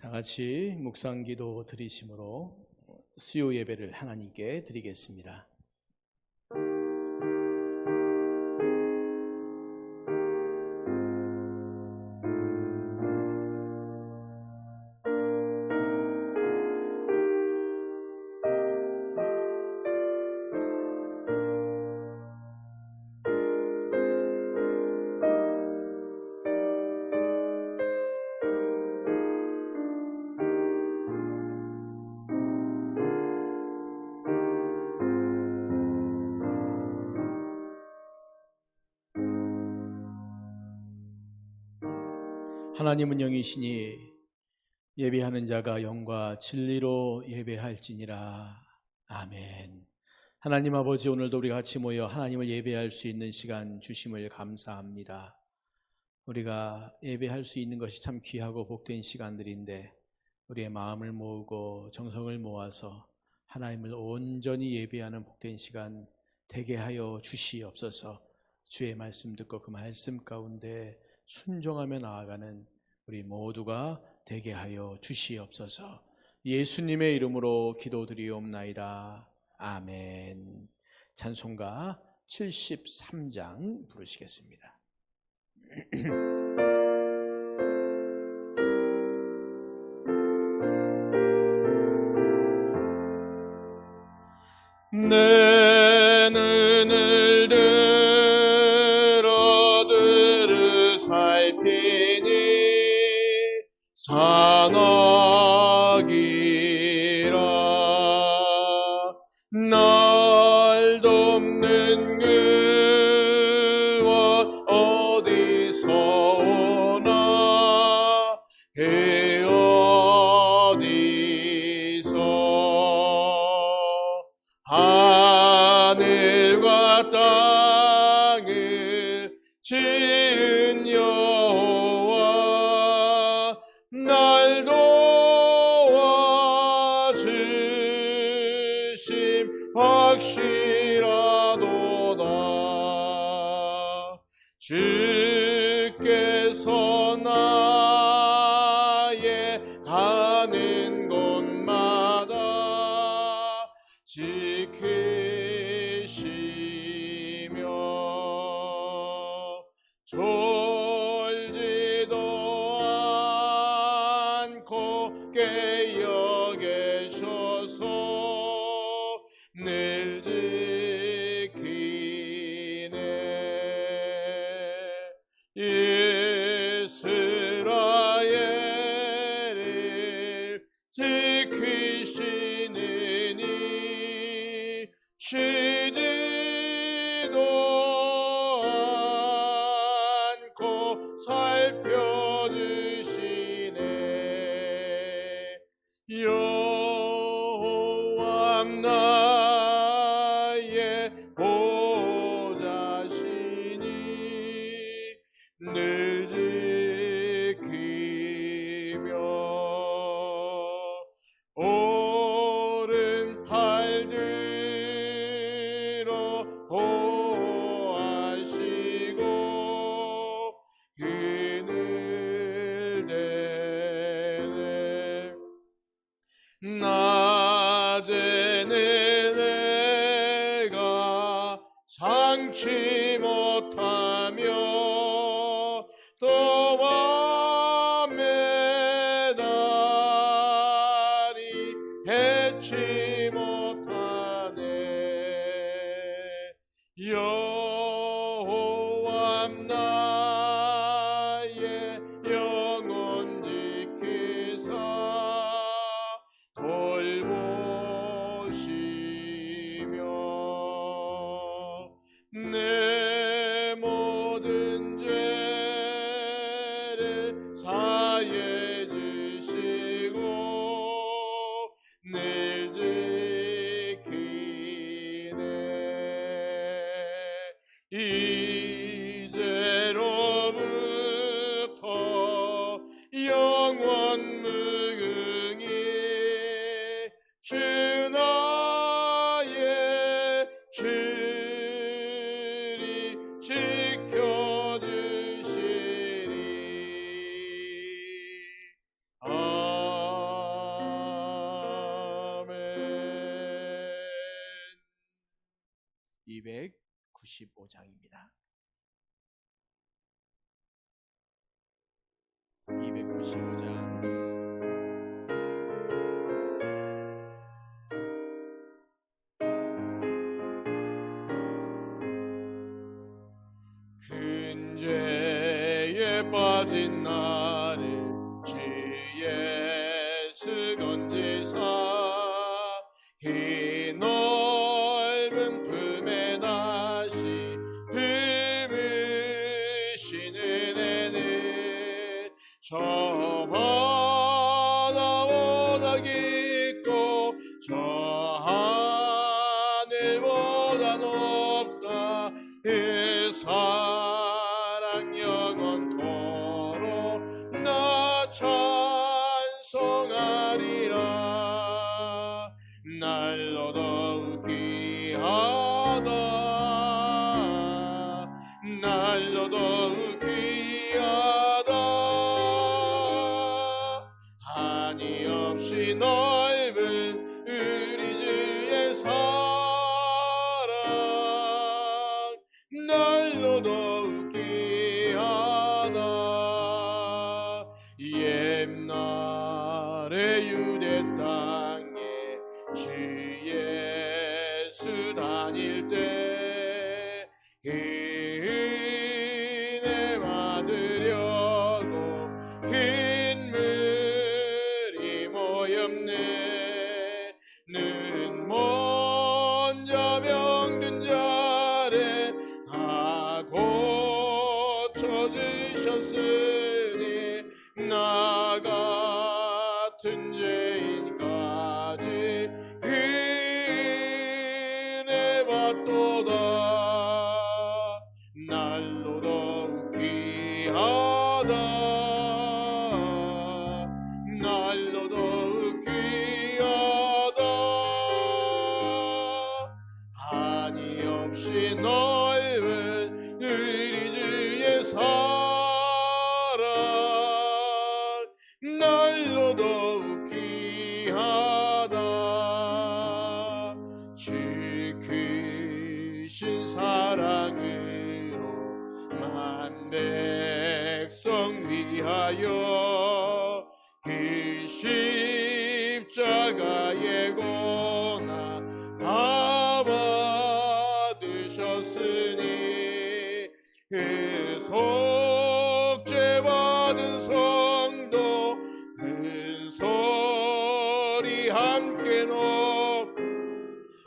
다 같이 묵상기도 드리심으로 수요 예배를 하나님께 드리겠습니다. 하나님은 영이시니 예배하는 자가 영과 진리로 예배할지니라. 아멘. 하나님 아버지, 오늘도 우리가 같이 모여 하나님을 예배할 수 있는 시간 주심을 감사합니다. 우리가 예배할 수 있는 것이 참 귀하고 복된 시간들인데 우리의 마음을 모으고 정성을 모아서 하나님을 온전히 예배하는 복된 시간 되게 하여 주시옵소서. 주의 말씀 듣고 그 말씀 가운데 순종하며 나아가는 우리 모두가 되게 하여 주시옵소서. 예수님의 이름으로 기도드리옵나이다. 아멘. 찬송가 73장 부르시겠습니다. 내 눈을 들어 들으 살피니 산악이라. 날 돕는 그와 어디서 오나 해 어디서. 하늘과 땅을 지은 여호와 날 도와주심 확실하도다. 주께서 나의 가는 곳마다 지키시며 졸지도 않고 깨어 계셔서 늘 지키네. 이스라엘을 지키시느니 쉬지도 않고 살펴주시네. 여호와 나의 보좌시니 늘 지키며 오른팔 들어 보호하시고 그늘 대네. 낮에는 내가 상치 못하며 또 밤에 달이 해치 못하네. 여호와 나의 영혼 지키사 돌보시며 내 모든 죄를 사해 주시고 늘 지키네. 이제로부터 영원 무궁히 주 나의 주리 지켜주시리. 아멘. 295장입니다. 295장 근죄에 빠진 나를 주의 수건지사 이 넓은 품에 다시 품으시는 애는 저보다 깊고 저 하늘보다 높다 이 사랑 영원토록 나 찬송하리라. 날로 더욱 귀하다 날로 더욱 귀하다 한이 없이 넓은 우리 주의 사랑 날로 더욱 귀하다. 옛날의 유대 땅에 주 예수 다닐 때 은혜 받으려고 흰 물이 모였네. 는 먼저 병든 자를 다 고쳐주셨으니 나 같은 죄인까지 은혜 받도다. 날로 더욱 귀하다 날로 더욱 귀하다 한이 없이 넓은 우리 주의 사랑 날로 더욱 귀하다. 지키신 사랑으로 만 백성 위하여 이 십자가의 고난 다 받으셨으니 그 속죄 받은 성도 큰 소리 함께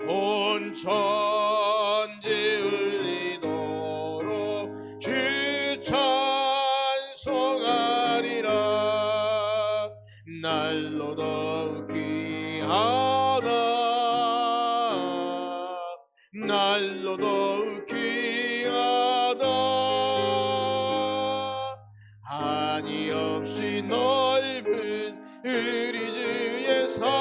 온 천지 울리도록 주 찬송하리라. 날로 더욱 귀하다 날로 더욱 귀하다 한이 없이 넓은 우리 주의 사랑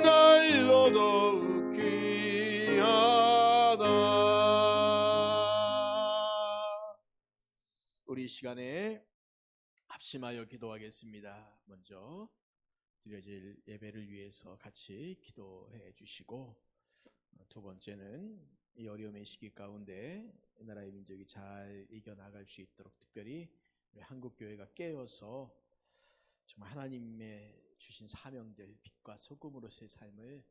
날로 더욱 귀하다. 우리 이 시간에 합심하여 기도하겠습니다. 먼저 드려질 예배를 위해서 같이 기도해 주시고, 두 번째는 이 어려움의 시기 가운데 나라의 민족이 잘 이겨나갈 수 있도록 특별히 우리 한국교회가 깨어서 정말 하나님의 주신 사명들 빛과 소금으로서의 삶을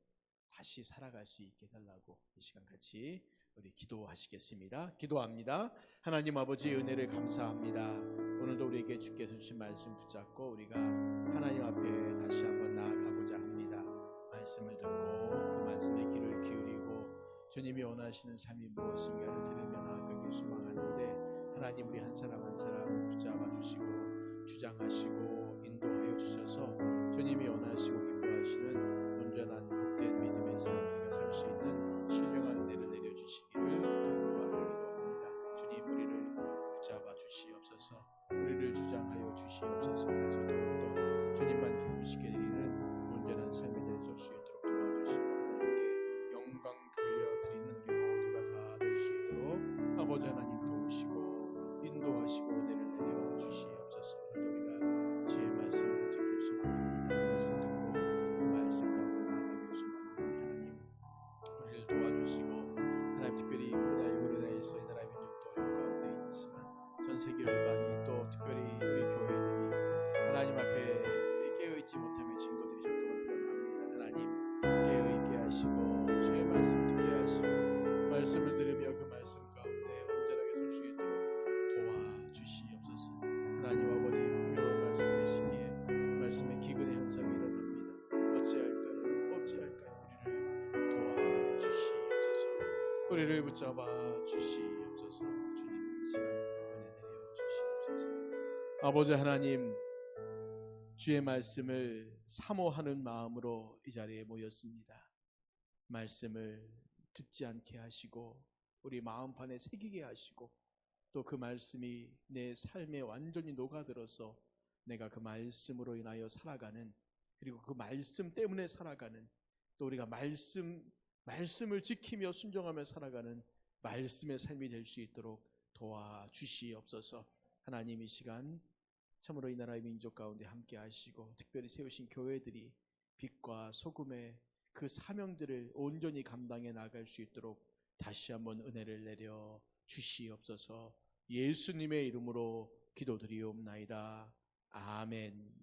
다시 살아갈 수 있게 해달라고 이 시간 같이 우리 기도하시겠습니다. 기도합니다. 하나님 아버지 은혜를 감사합니다. 오늘도 우리에게 주께서 주신 말씀 붙잡고 우리가 하나님 앞에 다시 한번 나아가고자 합니다. 말씀을 듣고 그 말씀에 귀를 기울이고 주님이 원하시는 삶이 무엇인가를 들으며 나아가길 소망하는데, 하나님 우리 한 사람 한 사람 붙잡아 주시고 주장하시고 인도하여 주셔서 주님이 원하시고 기뻐하시는 온전한 복된 믿음의 삶 우리가 살 수 있는 신령한 은혜를 내려주시기를 간구하며 기도합니다. 주님 우리를 붙잡아 주시옵소서. 우리를 주장하여 주시옵소서. 그래서 더욱더 주님만 기쁘시게 드리는 온전한 삶이 될 수 있도록 도와주시고 하나님께 영광 돌려드리는 우리 모두가 다 될 수 있도록 아버지 하나님 도우시고 인도하시고 은혜를 내려 주시옵소서. 오늘도 우리가 주의 말씀을 듣길 소망합니다. 말씀 듣고 그 말씀 가운데 나아가길 소망합니다. 하나님 세계열방이 또 특별히 우리 교회들이 하나님 앞에 깨어있지 못함의 증거들이 자꾸만 드러납니다. 하나님 깨어있게 하시고 주의 말씀 듣게 하시고 말씀을 들으며 그 말씀 가운데 온전하게 설 수 있도록 도와주시옵소서. 하나님 아버지 분명한 말씀의 시기에 말씀의 기근의 현상이 일어납니다. 어찌할까요? 우리를 도와주시옵소서. 우리를 붙잡아 주시옵소서. 주님 이 시간 은혜 내려 주시옵소서. 아버지 하나님, 주의 말씀을 사모하는 마음으로 이 자리에 모였습니다. 말씀을 듣지 않게 하시고 우리 마음판에 새기게 하시고 또 그 말씀이 내 삶에 완전히 녹아들어서 내가 그 말씀으로 인하여 살아가는, 그리고 그 말씀 때문에 살아가는, 또 우리가 말씀을 지키며 순종하며 살아가는 말씀의 삶이 될 수 있도록 도와주시옵소서. 하나님 이 시간 참으로 이 나라의 민족 가운데 함께 하시고 특별히 세우신 교회들이 빛과 소금의 그 사명들을 온전히 감당해 나갈 수 있도록 다시 한번 은혜를 내려 주시옵소서. 예수님의 이름으로 기도드리옵나이다. 아멘.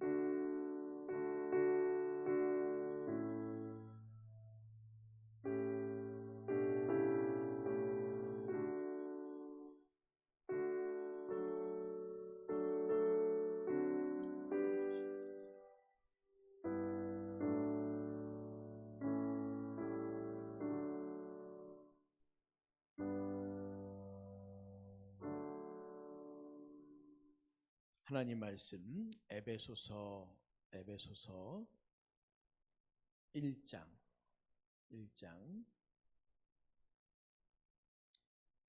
하나님 말씀 에베소서 1장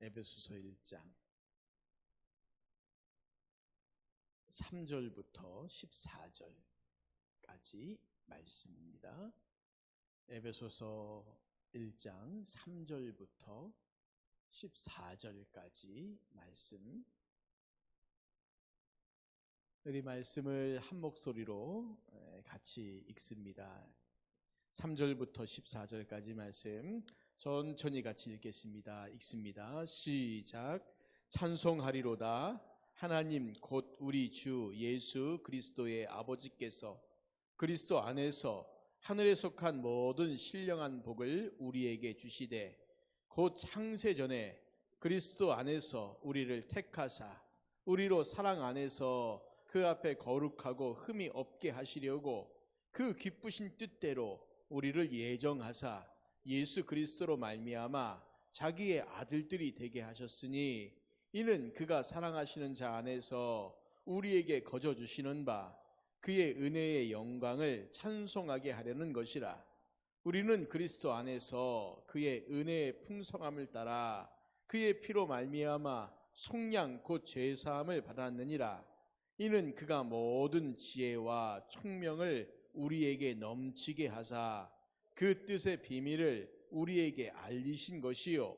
에베소서 1장 3절부터 14절까지 말씀입니다. 에베소서 1장 3절부터 14절까지 말씀. 우리 말씀을 한 목소리로 같이 읽습니다. 3절부터 14절까지 말씀 천천히 같이 읽겠습니다. 읽습니다. 시작. 찬송하리로다. 하나님 곧 우리 주 예수 그리스도의 아버지께서 그리스도 안에서 하늘에 속한 모든 신령한 복을 우리에게 주시되 곧 창세 전에 그리스도 안에서 우리를 택하사 우리로 사랑 안에서 그 앞에 거룩하고 흠이 없게 하시려고 그 기쁘신 뜻대로 우리를 예정하사 예수 그리스도로 말미암아 자기의 아들들이 되게 하셨으니 이는 그가 사랑하시는 자 안에서 우리에게 거저 주시는 바 그의 은혜의 영광을 찬송하게 하려는 것이라. 우리는 그리스도 안에서 그의 은혜의 풍성함을 따라 그의 피로 말미암아 속량 곧 죄사함을 받았느니라. 이는 그가 모든 지혜와 총명을 우리에게 넘치게 하사 그 뜻의 비밀을 우리에게 알리신 것이요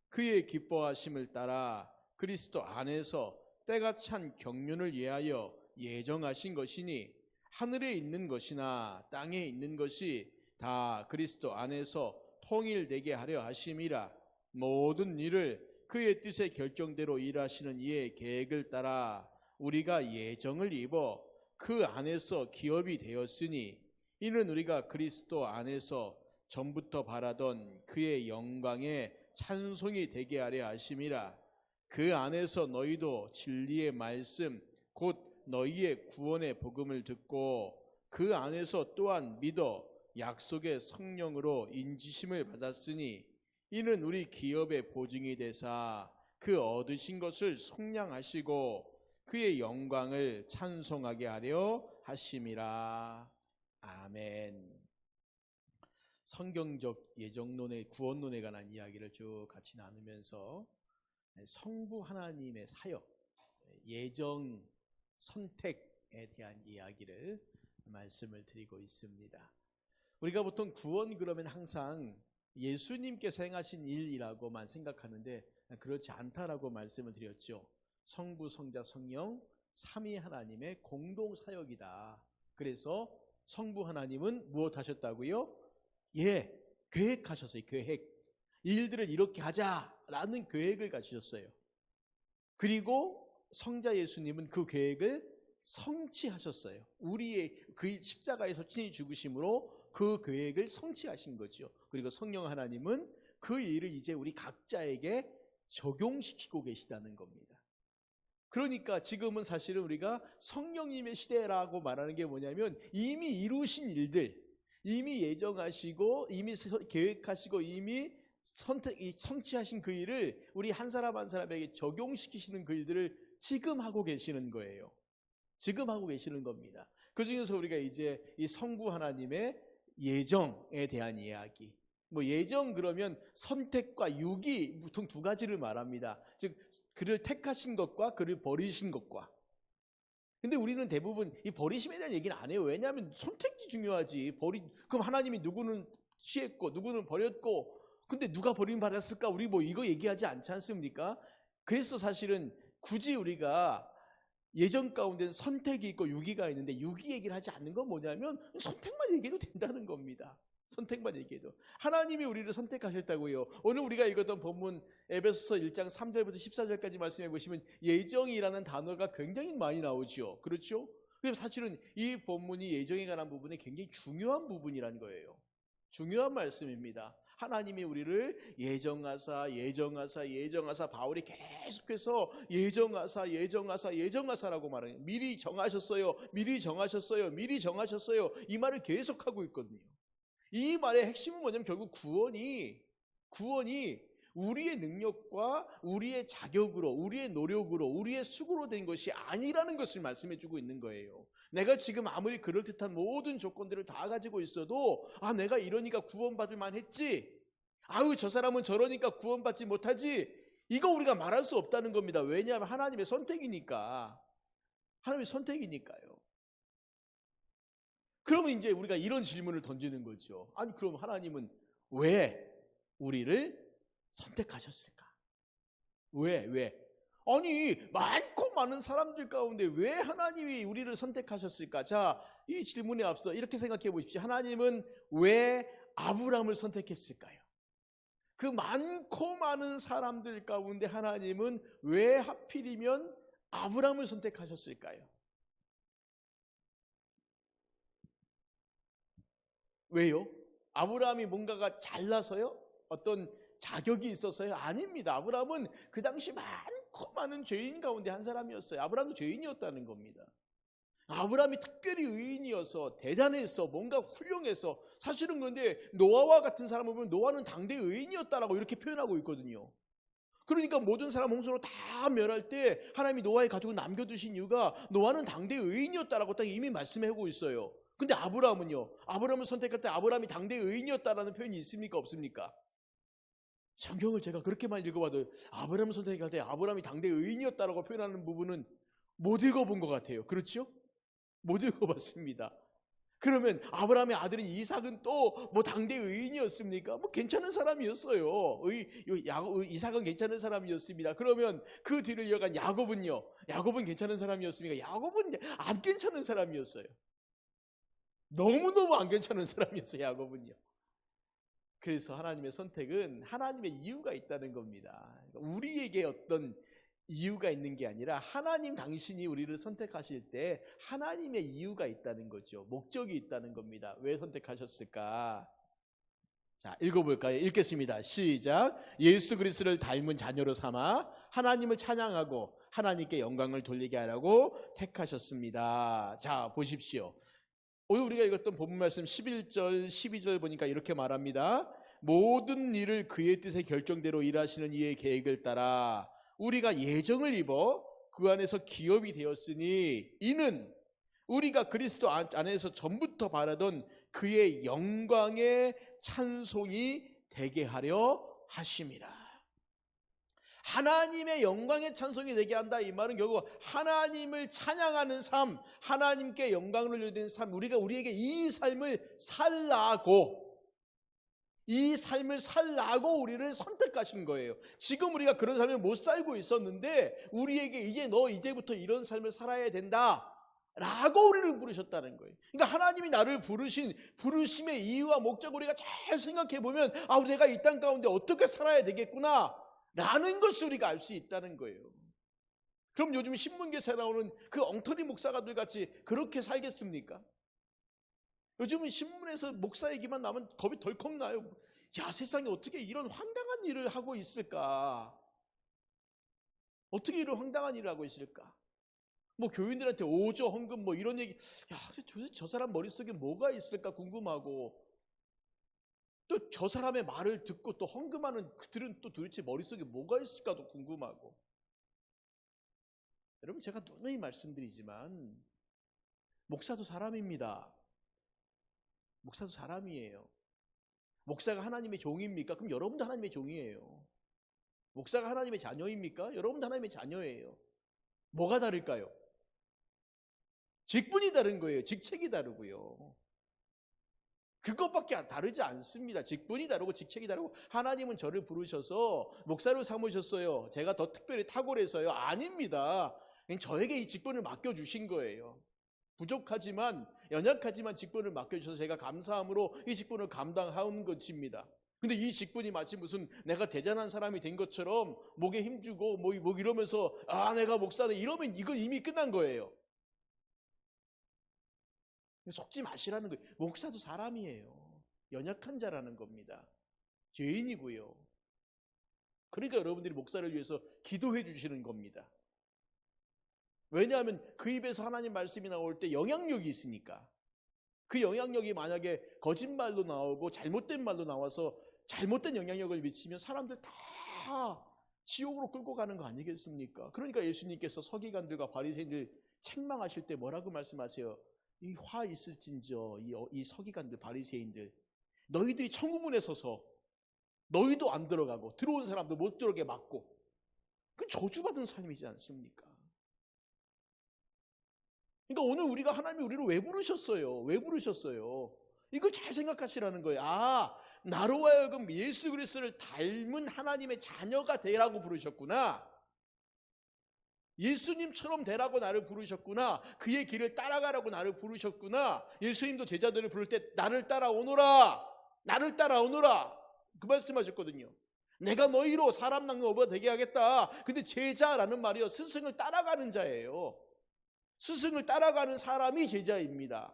그의 기뻐하심을 따라 그리스도 안에서 때가 찬 경륜을 위하여 예정하신 것이니 하늘에 있는 것이나 땅에 있는 것이 다 그리스도 안에서 통일되게 하려 하심이라. 모든 일을 그의 뜻의 결정대로 일하시는 이의 계획을 따라 우리가 예정을 입어 그 안에서 기업이 되었으니 이는 우리가 그리스도 안에서 전부터 바라던 그의 영광의 찬송이 되게 하려 하심이라. 그 안에서 너희도 진리의 말씀 곧 너희의 구원의 복음을 듣고 그 안에서 또한 믿어 약속의 성령으로 인지심을 받았으니 이는 우리 기업의 보증이 되사 그 얻으신 것을 속량하시고 그의 영광을 찬송하게 하려 하심이라. 아멘. 성경적 예정론의 구원론에 관한 이야기를 쭉 같이 나누면서 성부 하나님의 사역, 예정 선택에 대한 이야기를 말씀을 드리고 있습니다. 우리가 보통 구원 그러면 항상 예수님께서 행하신 일이라고만 생각하는데 그렇지 않다라고 말씀을 드렸죠. 성부, 성자, 성령 삼위 하나님의 공동 사역이다. 그래서 성부 하나님은 무엇 하셨다고요? 계획하셨어요. 계획. 일들을 이렇게 하자라는 계획을 가지셨어요. 그리고 성자 예수님은 그 계획을 성취하셨어요. 우리의 그 십자가에서 친히 죽으심으로 그 계획을 성취하신 거죠. 그리고 성령 하나님은 그 일을 이제 우리 각자에게 적용시키고 계시다는 겁니다. 그러니까 지금은 사실은 우리가 성령님의 시대라고 말하는 게 뭐냐면 이미 이루신 일들, 이미 예정하시고 이미 계획하시고 이미 성취하신 그 일을 우리 한 사람 한 사람에게 적용시키시는 그 일들을 지금 하고 계시는 거예요. 지금 하고 계시는 겁니다. 그 중에서 우리가 이제 이 성부 하나님의 예정에 대한 이야기, 예정 그러면 선택과 유기 보통 두 가지를 말합니다. 즉 그를 택하신 것과 그를 버리신 것과. 근데 우리는 대부분 이 버리심에 대한 얘기는 안 해요. 왜냐하면 선택이 중요하지. 그럼 하나님이 누구는 취했고 누구는 버렸고, 근데 누가 버림 받았을까? 우리 이거 얘기하지 않지 않습니까? 그래서 사실은 굳이 우리가 예정 가운데는 선택이 있고 유기가 있는데 유기 얘기를 하지 않는 건 뭐냐면 선택만 얘기해도 된다는 겁니다. 선택만 얘기해도. 하나님이 우리를 선택하셨다고요. 오늘 우리가 읽었던 본문 에베소서 1장 3절부터 14절까지 말씀해 보시면 예정이라는 단어가 굉장히 많이 나오죠. 그렇죠? 그래서 사실은 이 본문이 예정에 관한 부분이 굉장히 중요한 부분이라는 거예요. 중요한 말씀입니다. 하나님이 우리를 예정하사 바울이 계속해서 예정하사라고 말해요. 미리 정하셨어요. 이 말을 계속하고 있거든요. 이 말의 핵심은 뭐냐면 결국 구원이 우리의 능력과 우리의 자격으로, 우리의 노력으로, 우리의 수고로 된 것이 아니라는 것을 말씀해 주고 있는 거예요. 내가 지금 아무리 그럴듯한 모든 조건들을 다 가지고 있어도 내가 이러니까 구원받을 만했지, 저 사람은 저러니까 구원받지 못하지, 이거 우리가 말할 수 없다는 겁니다. 왜냐하면 하나님의 선택이니까요. 그러면 이제 우리가 이런 질문을 던지는 거죠. 그럼 하나님은 왜 우리를 선택하셨을까? 왜? 많고 많은 사람들 가운데 왜 하나님이 우리를 선택하셨을까? 자, 이 질문에 앞서 이렇게 생각해 보십시오. 하나님은 왜 아브라함을 선택했을까요? 그 많고 많은 사람들 가운데 하나님은 왜 하필이면 아브라함을 선택하셨을까요? 왜요? 아브라함이 뭔가가 잘나서요? 어떤 자격이 있어서요? 아닙니다. 아브라함은 그 당시 많고 많은 죄인 가운데 한 사람이었어요. 아브라함도 죄인이었다는 겁니다. 아브라함이 특별히 의인이어서 대단해서 뭔가 훌륭해서, 사실은 그런데 노아와 같은 사람을 보면 노아는 당대 의인이었다라고 이렇게 표현하고 있거든요. 그러니까 모든 사람 홍수로 다 멸할 때 하나님이 노아의 가족을 남겨두신 이유가 노아는 당대 의인이었다라고 딱 이미 말씀하고 있어요. 근데 아브라함을 선택할 때 아브라함이 당대 의인이었다라는 표현이 있습니까? 없습니까? 성경을 제가 그렇게만 읽어봐도 아브라함을 선택할 때 아브라함이 당대 의인이었다라고 표현하는 부분은 못 읽어본 것 같아요. 그렇죠? 못 읽어봤습니다. 그러면 아브라함의 아들인 이삭은 또 당대 의인이었습니까? 괜찮은 사람이었어요. 이삭은 괜찮은 사람이었습니다. 그러면 그 뒤를 이어간 야곱은 괜찮은 사람이었습니까? 야곱은 안 괜찮은 사람이었어요. 너무너무 안 괜찮은 사람이었어요, 야곱은요. 그래서 하나님의 선택은 하나님의 이유가 있다는 겁니다. 우리에게 어떤 이유가 있는 게 아니라 하나님 당신이 우리를 선택하실 때 하나님의 이유가 있다는 거죠. 목적이 있다는 겁니다. 왜 선택하셨을까? 자, 읽어볼까요? 읽겠습니다. 시작. 예수 그리스도를 닮은 자녀로 삼아 하나님을 찬양하고 하나님께 영광을 돌리게 하라고 택하셨습니다. 자, 보십시오. 오늘 우리가 읽었던 본문 말씀 11절, 12절 보니까 이렇게 말합니다. 모든 일을 그의 뜻의 결정대로 일하시는 이의 계획을 따라 우리가 예정을 입어 그 안에서 기업이 되었으니 이는 우리가 그리스도 안에서 전부터 바라던 그의 영광의 찬송이 되게 하려 하심이라. 하나님의 영광의 찬송이 되게 한다, 이 말은 결국 하나님을 찬양하는 삶, 하나님께 영광을 돌리는 삶, 우리에게 이 삶을 살라고 우리를 선택하신 거예요. 지금 우리가 그런 삶을 못 살고 있었는데 우리에게 이제부터 이런 삶을 살아야 된다 라고 우리를 부르셨다는 거예요. 그러니까 하나님이 나를 부르심의 이유와 목적을 우리가 잘 생각해 보면 내가 이 땅 가운데 어떻게 살아야 되겠구나 라는 것을 우리가 알 수 있다는 거예요. 그럼 요즘 신문기사에 나오는 그 엉터리 목사가들 같이 그렇게 살겠습니까? 요즘은 신문에서 목사 얘기만 나면 겁이 덜컥 나요. 야, 세상에 어떻게 이런 황당한 일을 하고 있을까? 어떻게 이런 황당한 일을 하고 있을까? 뭐 교인들한테 오조 헌금 뭐 이런 얘기, 야, 도대체 저 사람 머릿속에 뭐가 있을까 궁금하고, 또 저 사람의 말을 듣고 또 헌금하는 그들은 또 도대체 머릿속에 뭐가 있을까도 궁금하고. 여러분, 제가 누누이 말씀드리지만 목사도 사람입니다. 목사도 사람이에요. 목사가 하나님의 종입니까? 그럼 여러분도 하나님의 종이에요. 목사가 하나님의 자녀입니까? 여러분도 하나님의 자녀예요. 뭐가 다를까요? 직분이 다른 거예요. 직책이 다르고요. 그것밖에 다르지 않습니다. 직분이 다르고 직책이 다르고. 하나님은 저를 부르셔서 목사로 삼으셨어요. 제가 더 특별히 탁월해서요? 아닙니다. 저에게 이 직분을 맡겨주신 거예요. 부족하지만 연약하지만 직분을 맡겨주셔서 제가 감사함으로 이 직분을 감당한 것입니다. 근데 이 직분이 마치 무슨 내가 대단한 사람이 된 것처럼 목에 힘주고 뭐 이러면서 아, 내가 목사네 이러면 이거 이미 끝난 거예요. 속지 마시라는 거예요. 목사도 사람이에요. 연약한 자라는 겁니다. 죄인이고요. 그러니까 여러분들이 목사를 위해서 기도해 주시는 겁니다. 왜냐하면 그 입에서 하나님 말씀이 나올 때 영향력이 있으니까. 그 영향력이 만약에 거짓말로 나오고 잘못된 말로 나와서 잘못된 영향력을 미치면 사람들 다 지옥으로 끌고 가는 거 아니겠습니까? 그러니까 예수님께서 서기관들과 바리새인들 책망하실 때 뭐라고 말씀하세요? 이 화 있을진저 이 서기관들 바리새인들, 너희들이 천국문에 서서 너희도 안 들어가고 들어온 사람도 못 들어오게 막고, 그 저주받은 삶이지 않습니까? 그러니까 오늘 우리가 하나님이 우리를 왜 부르셨어요? 왜 부르셨어요? 이걸 잘 생각하시라는 거예요. 아, 나로 하여금 예수 그리스도를 닮은 하나님의 자녀가 되라고 부르셨구나. 예수님처럼 되라고 나를 부르셨구나. 그의 길을 따라가라고 나를 부르셨구나. 예수님도 제자들을 부를 때 나를 따라오너라. 나를 따라오너라. 그 말씀하셨거든요. 내가 너희로 사람 낚는 어부가 되게 하겠다. 근데 제자라는 말이요, 스승을 따라가는 자예요. 스승을 따라가는 사람이 제자입니다.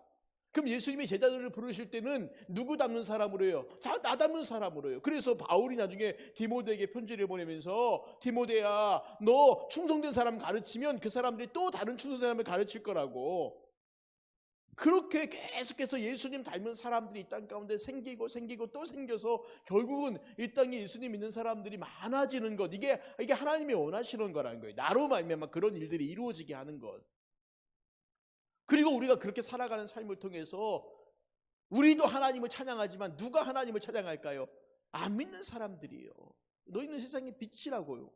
그럼 예수님이 제자들을 부르실 때는 누구 닮는 사람으로 해요? 자, 나 닮는 사람으로 해요. 그래서 바울이 나중에 디모데에게 편지를 보내면서 디모데야, 너 충성된 사람 가르치면 그 사람들이 또 다른 충성된 사람을 가르칠 거라고. 그렇게 계속해서 예수님 닮은 사람들이 이 땅 가운데 생기고 또 생겨서 결국은 이 땅에 예수님 믿는 사람들이 많아지는 것, 이게 하나님이 원하시는 거라는 거예요. 나로 말미암아 그런 일들이 이루어지게 하는 것. 그리고 우리가 그렇게 살아가는 삶을 통해서 우리도 하나님을 찬양하지만 누가 하나님을 찬양할까요? 안 믿는 사람들이에요. 너희는 세상의 빛이라고요.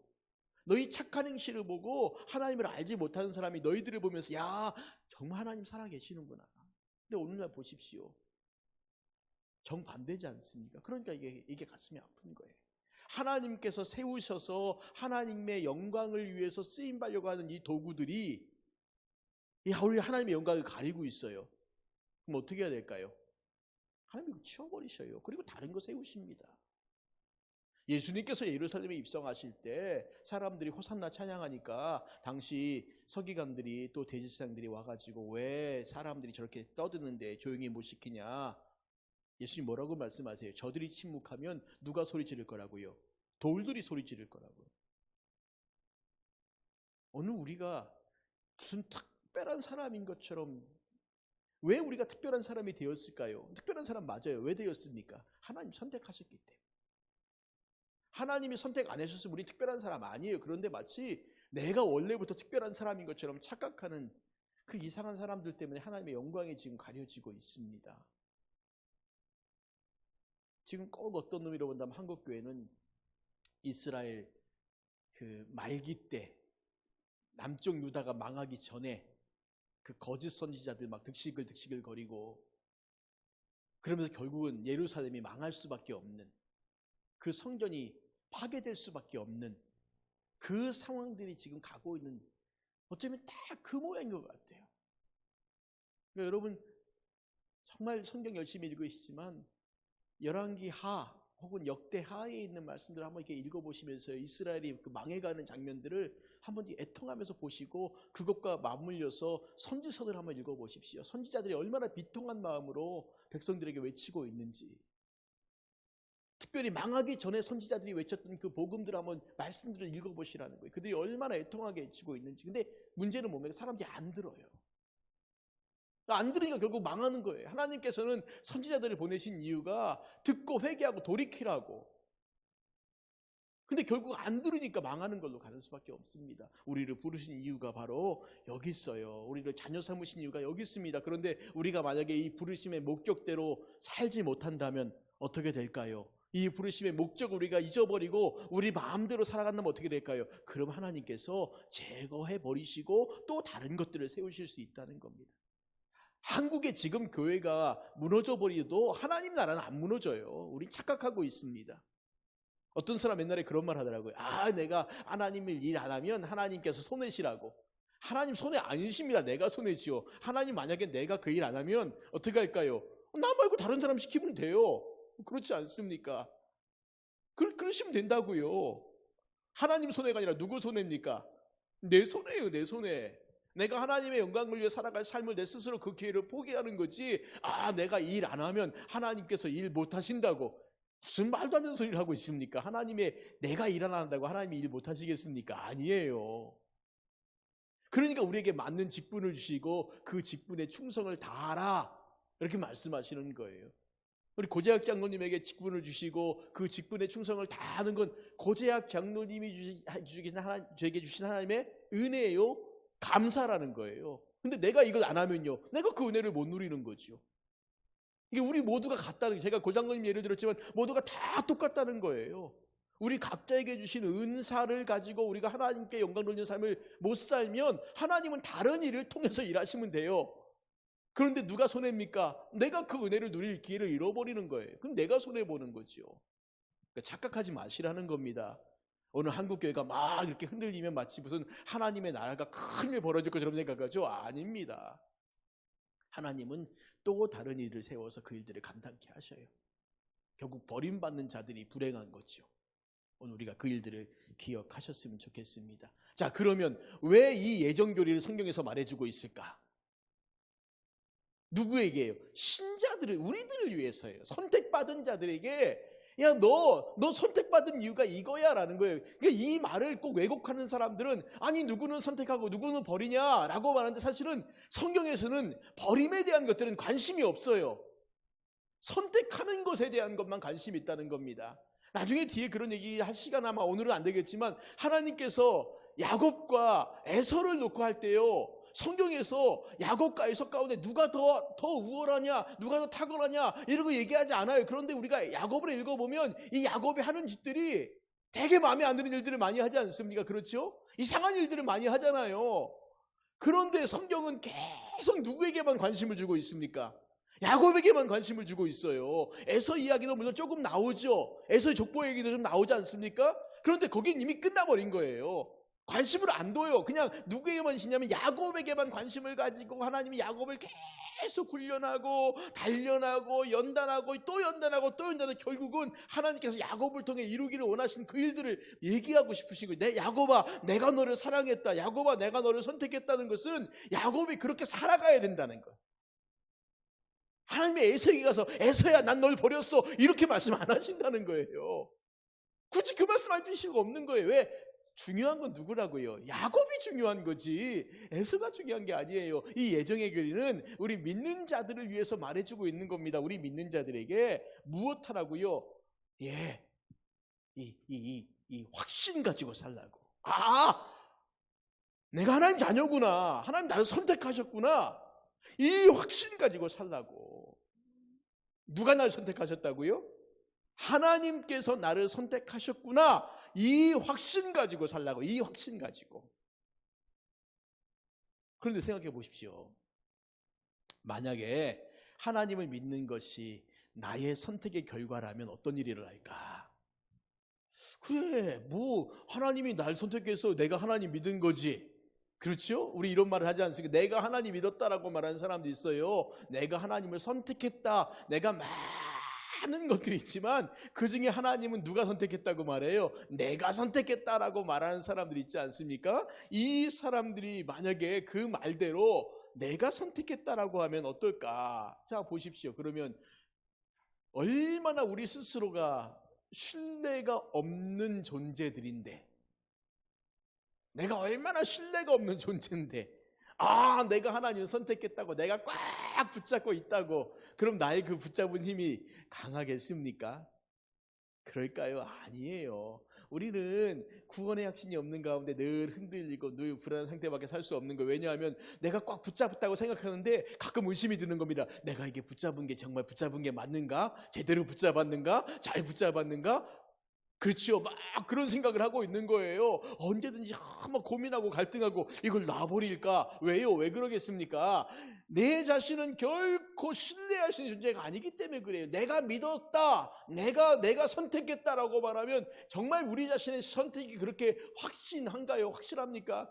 너희 착한 행실을 보고 하나님을 알지 못하는 사람이 너희들을 보면서 야, 정말 하나님 살아계시는구나. 근데 오늘날 보십시오. 정반대지 않습니까? 그러니까 이게 가슴이 아픈 거예요. 하나님께서 세우셔서 하나님의 영광을 위해서 쓰임받려고 하는 이 도구들이 우리 하나님의 영광을 가리고 있어요. 그럼 어떻게 해야 될까요? 하나님이 치워버리셔요. 그리고 다른 거 세우십니다. 예수님께서 예루살렘에 입성하실 때 사람들이 호산나 찬양하니까 당시 서기관들이 또 대제사장들이 와가지고 왜 사람들이 저렇게 떠드는데 조용히 못 시키냐. 예수님 뭐라고 말씀하세요? 저들이 침묵하면 누가 소리 지를 거라고요? 돌들이 소리 지를 거라고요. 오늘 우리가 무슨 특별한 사람인 것처럼, 왜 우리가 특별한 사람이 되었을까요? 특별한 사람 맞아요. 왜 되었습니까? 하나님 선택하셨기 때문에. 하나님이 선택 안 해주셨으면 우리 특별한 사람 아니에요. 그런데 마치 내가 원래부터 특별한 사람인 것처럼 착각하는 그 이상한 사람들 때문에 하나님의 영광이 지금 가려지고 있습니다. 지금 꼭 어떤 놈이라고 본다면 한국교회는 이스라엘 그 말기 때 남쪽 유다가 망하기 전에 그 거짓 선지자들 막 득식을 거리고 그러면서 결국은 예루살렘이 망할 수밖에 없는, 그 성전이 파괴될 수밖에 없는 그 상황들이 지금 가고 있는, 어쩌면 딱 그 모양인 것 같아요. 그러니까 여러분 정말 성경 열심히 읽으시지만 열왕기 하 혹은 역대하에 있는 말씀들을 한번 이렇게 읽어보시면서 이스라엘이 그 망해가는 장면들을 한번 애통하면서 보시고 그것과 맞물려서 선지서들 한번 읽어보십시오. 선지자들이 얼마나 비통한 마음으로 백성들에게 외치고 있는지, 특별히 망하기 전에 선지자들이 외쳤던 그 복음들 한번 말씀들을 읽어보시라는 거예요. 그들이 얼마나 애통하게 외치고 있는지. 근데 문제는 뭡니까? 사람들이 안 들어요. 안 들으니까 결국 망하는 거예요. 하나님께서는 선지자들을 보내신 이유가 듣고 회개하고 돌이키라고. 근데 결국 안 들으니까 망하는 걸로 가는 수밖에 없습니다. 우리를 부르신 이유가 바로 여기 있어요. 우리를 자녀 삼으신 이유가 여기 있습니다. 그런데 우리가 만약에 이 부르심의 목적대로 살지 못한다면 어떻게 될까요? 이 부르심의 목적을 우리가 잊어버리고 우리 마음대로 살아간다면 어떻게 될까요? 그럼 하나님께서 제거해 버리시고 또 다른 것들을 세우실 수 있다는 겁니다. 한국의 지금 교회가 무너져 버리도 하나님 나라는 안 무너져요. 우린 착각하고 있습니다. 어떤 사람 옛날에 그런 말 하더라고요. 내가 하나님을 일 안 하면 하나님께서 손해시라고. 하나님 손해 아니십니다. 내가 손해지요. 하나님 만약에 내가 그 일 안 하면 어떻게 할까요? 나 말고 다른 사람 시키면 돼요. 그렇지 않습니까? 그러시면 된다고요. 하나님 손해가 아니라 누구 손해입니까? 내 손해예요. 내 손해. 내가 하나님의 영광을 위해 살아갈 삶을 내 스스로 그 기회를 포기하는 거지. 내가 일 안 하면 하나님께서 일 못 하신다고. 무슨 말도 안 되는 소리를 하고 있습니까? 내가 일 안 한다고 하나님이 일 못 하시겠습니까? 아니에요. 그러니까 우리에게 맞는 직분을 주시고 그 직분에 충성을 다하라. 이렇게 말씀하시는 거예요. 우리 고재학 장로님에게 직분을 주시고 그 직분에 충성을 다하는 건 고재학 장로님이 저에게 주신 하나님의 은혜예요. 감사라는 거예요. 근데 내가 이걸 안 하면요, 내가 그 은혜를 못 누리는 거죠. 이게 우리 모두가 같다는, 제가 고장로님 예를 들었지만 모두가 다 똑같다는 거예요. 우리 각자에게 주신 은사를 가지고 우리가 하나님께 영광 돌리는 삶을 못 살면 하나님은 다른 일을 통해서 일하시면 돼요. 그런데 누가 손해입니까? 내가 그 은혜를 누릴 기회를 잃어버리는 거예요. 그럼 내가 손해보는 거죠. 그러니까 착각하지 마시라는 겁니다. 오늘 한국교회가 막 이렇게 흔들리면 마치 무슨 하나님의 나라가 큰 일 벌어질 것처럼 생각하죠? 아닙니다. 하나님은 또 다른 일을 세워서 그 일들을 감당케 하셔요. 결국 버림받는 자들이 불행한 거죠. 오늘 우리가 그 일들을 기억하셨으면 좋겠습니다. 자, 그러면 왜 이 예정교리를 성경에서 말해주고 있을까? 누구에게요? 신자들을, 우리들을 위해서예요. 선택받은 자들에게 너 선택받은 이유가 이거야 라는 거예요. 그러니까 이 말을 꼭 왜곡하는 사람들은 누구는 선택하고 누구는 버리냐라고 말하는데 사실은 성경에서는 버림에 대한 것들은 관심이 없어요. 선택하는 것에 대한 것만 관심이 있다는 겁니다. 나중에 뒤에 그런 얘기 할 시간 아마 오늘은 안 되겠지만 하나님께서 야곱과 에서를 놓고 할 때요, 성경에서 야곱과 에서 가운데 누가 더 우월하냐, 누가 더 탁월하냐 이러고 얘기하지 않아요. 그런데 우리가 야곱을 읽어보면 이 야곱이 하는 짓들이 되게 마음에 안 드는 일들을 많이 하지 않습니까? 그렇죠? 이상한 일들을 많이 하잖아요. 그런데 성경은 계속 누구에게만 관심을 주고 있습니까? 야곱에게만 관심을 주고 있어요. 에서 이야기도 물론 조금 나오죠. 에서의 족보 얘기도 좀 나오지 않습니까? 그런데 거긴 이미 끝나버린 거예요. 관심을 안 둬요. 그냥 누구에게만 주냐면 야곱에게만 관심을 가지고 하나님이 야곱을 계속 훈련하고 단련하고 연단하고 또 연단하고 또 연단하고 결국은 하나님께서 야곱을 통해 이루기를 원하신 그 일들을 얘기하고 싶으신 거예요. 야곱아, 내가 너를 사랑했다. 야곱아, 내가 너를 선택했다는 것은 야곱이 그렇게 살아가야 된다는 거예요. 하나님이 에서에게 가서 에서야 난 널 버렸어 이렇게 말씀 안 하신다는 거예요. 굳이 그 말씀할 필요가 없는 거예요. 왜? 중요한 건 누구라고요? 야곱이 중요한 거지 에서가 중요한 게 아니에요. 이 예정의 교리는 우리 믿는 자들을 위해서 말해주고 있는 겁니다. 우리 믿는 자들에게 무엇 하라고요? 이 확신 가지고 살라고. 내가 하나님 자녀구나. 하나님 나를 선택하셨구나. 이 확신 가지고 살라고. 누가 나를 선택하셨다고요? 하나님께서 나를 선택하셨구나. 이 확신 가지고 살라고. 이 확신 가지고. 그런데 생각해 보십시오. 만약에 하나님을 믿는 것이 나의 선택의 결과라면 어떤 일이 일어날까? 그래, 하나님이 날 선택해서 내가 하나님 믿은 거지. 그렇죠? 우리 이런 말을 하지 않습니까? 내가 하나님 믿었다라고 말하는 사람도 있어요. 내가 하나님을 선택했다. 내가 많은 것들이 있지만 그 중에 하나님은 누가 선택했다고 말해요? 내가 선택했다라고 말하는 사람들이 있지 않습니까? 이 사람들이 만약에 그 말대로 내가 선택했다라고 하면 어떨까? 자, 보십시오. 그러면 얼마나 우리 스스로가 신뢰가 없는 존재들인데, 내가 얼마나 신뢰가 없는 존재인데, 내가 하나님을 선택했다고, 내가 꽉 붙잡고 있다고, 그럼 나의 그 붙잡은 힘이 강하겠습니까? 그럴까요? 아니에요. 우리는 구원의 확신이 없는 가운데 늘 흔들리고 늘 불안한 상태밖에 살 수 없는 거예요. 왜냐하면 내가 꽉 붙잡았다고 생각하는데 가끔 의심이 드는 겁니다. 내가 이게 붙잡은 게 정말 붙잡은 게 맞는가? 제대로 붙잡았는가? 잘 붙잡았는가? 그렇지요. 막 그런 생각을 하고 있는 거예요. 언제든지 막 고민하고 갈등하고 이걸 놔버릴까? 왜요? 왜 그러겠습니까? 내 자신은 결코 신뢰할 수 있는 존재가 아니기 때문에 그래요. 내가 믿었다, 내가 선택했다라고 말하면 정말 우리 자신의 선택이 그렇게 확신한가요? 확실합니까?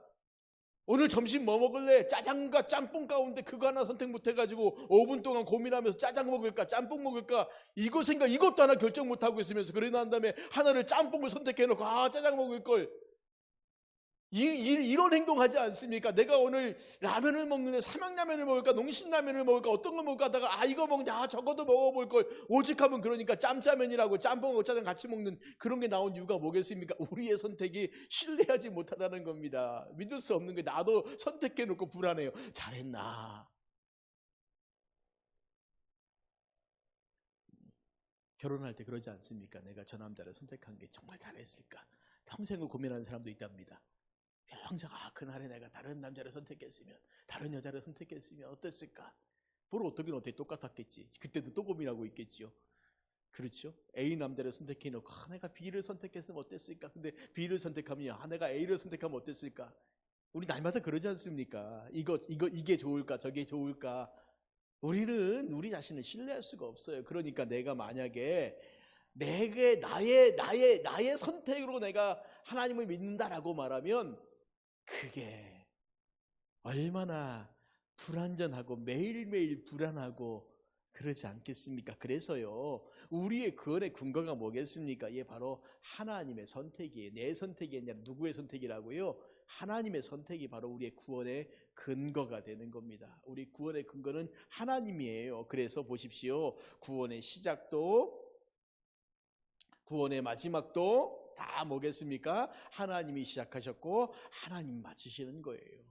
오늘 점심 뭐 먹을래? 짜장과 짬뽕 가운데 그거 하나 선택 못 해가지고 5분 동안 고민하면서 짜장 먹을까 짬뽕 먹을까 이것도 하나 결정 못 하고 있으면서 그러고 난 다음에 하나를 짬뽕을 선택해놓고 짜장 먹을걸, 이런 행동하지 않습니까? 내가 오늘 라면을 먹는데 삼양라면을 먹을까 농심라면을 먹을까 어떤 걸 먹을까 하다가 이거 먹냐 저것도 먹어볼 걸 오직하면 그러니까 짬짜면이라고 짬뽕하고 짜장 같이 먹는 그런 게 나온 이유가 뭐겠습니까? 우리의 선택이 신뢰하지 못하다는 겁니다. 믿을 수 없는 게 나도 선택해놓고 불안해요. 잘했나? 결혼할 때 그러지 않습니까? 내가 저 남자를 선택한 게 정말 잘했을까? 평생을 고민하는 사람도 있답니다. 평생 그날에 내가 다른 남자를 선택했으면 다른 여자를 선택했으면 어땠을까? 뭘 어떻게 똑같았겠지. 그때도 또 고민하고 있겠지요. 그렇죠? A 남자를 선택해놓고 내가 B를 선택했으면 어땠을까? 근데 B를 선택하면 내가 A를 선택하면 어땠을까? 우리 날마다 그러지 않습니까? 이게 좋을까? 저게 좋을까? 우리는 우리 자신을 신뢰할 수가 없어요. 그러니까 내가 만약에 나의 선택으로 내가 하나님을 믿는다라고 말하면 그게 얼마나 불안전하고 매일매일 불안하고 그러지 않겠습니까? 그래서요, 우리의 구원의 근거가 뭐겠습니까? 이게 바로 하나님의 선택이에요. 내 선택이 아니라 누구의 선택이라고요? 하나님의 선택이 바로 우리의 구원의 근거가 되는 겁니다. 우리 구원의 근거는 하나님이에요. 그래서 보십시오. 구원의 시작도 구원의 마지막도 다 뭐겠습니까? 하나님이 시작하셨고 하나님 마치시는 거예요.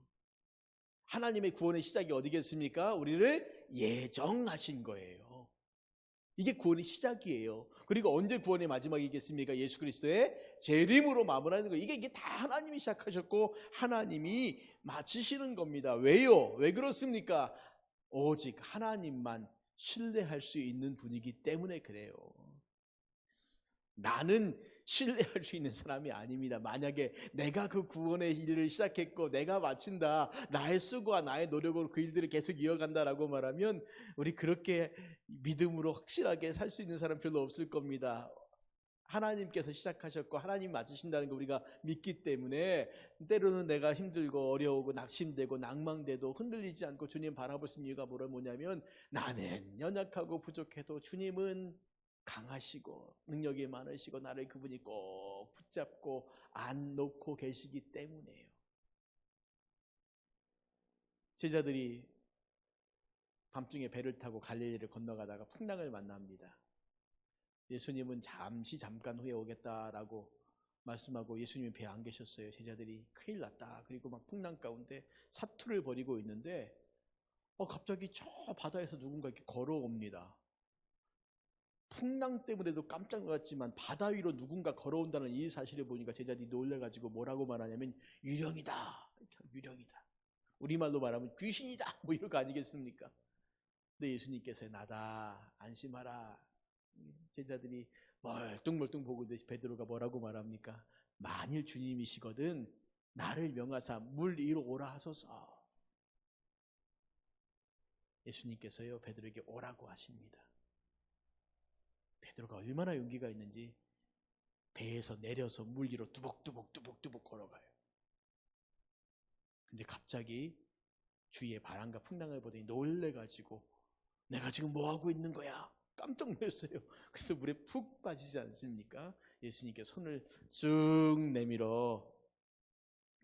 하나님의 구원의 시작이 어디겠습니까? 우리를 예정하신 거예요. 이게 구원의 시작이에요. 그리고 언제 구원의 마지막이겠습니까? 예수 그리스도의 재림으로 마무리하는 거예요. 이게 다 하나님이 시작하셨고 하나님이 마치시는 겁니다. 왜요? 왜 그렇습니까? 오직 하나님만 신뢰할 수 있는 분이기 때문에 그래요. 나는 신뢰할 수 있는 사람이 아닙니다. 만약에 내가 그 구원의 일을 시작했고 내가 마친다, 나의 수고와 나의 노력으로 그 일들을 계속 이어간다라고 말하면 우리 그렇게 믿음으로 확실하게 살 수 있는 사람 별로 없을 겁니다. 하나님께서 시작하셨고 하나님 마치신다는 거 우리가 믿기 때문에 때로는 내가 힘들고 어려우고 낙심되고 낭망돼도 흔들리지 않고 주님 바라볼 수 있는 이유가 뭐냐면 나는 연약하고 부족해도 주님은 강하시고 능력이 많으시고 나를 그분이 꼭 붙잡고 안 놓고 계시기 때문이에요. 제자들이 밤중에 배를 타고 갈릴리를 건너가다가 풍랑을 만납니다. 예수님은 잠깐 후에 오겠다라고 말씀하고 예수님이 배에 안 계셨어요. 제자들이 큰일 났다. 그리고 막 풍랑 가운데 사투를 벌이고 있는데 갑자기 저 바다에서 누군가 이렇게 걸어옵니다. 풍랑 때문에도 깜짝 놀랐지만 바다 위로 누군가 걸어온다는 이 사실을 보니까 제자들이 놀라가지고 뭐라고 말하냐면 유령이다. 유령이다. 우리말로 말하면 귀신이다. 뭐 이런 거 아니겠습니까? 근데 예수님께서 나다. 안심하라. 제자들이 멀뚱멀뚱 보고 있는데 베드로가 뭐라고 말합니까? 만일 주님이시거든 나를 명하사 물 위로 오라 하소서. 예수님께서요 베드로에게 오라고 하십니다. 베드로가 얼마나 용기가 있는지 배에서 내려서 물 위로 뚜벅뚜벅 걸어가요. 근데 갑자기 주위의 바람과 풍랑을 보더니 놀래가지고 내가 지금 뭐 하고 있는 거야? 깜짝 놀랐어요. 그래서 물에 푹 빠지지 않습니까? 예수님께 손을 쭉 내밀어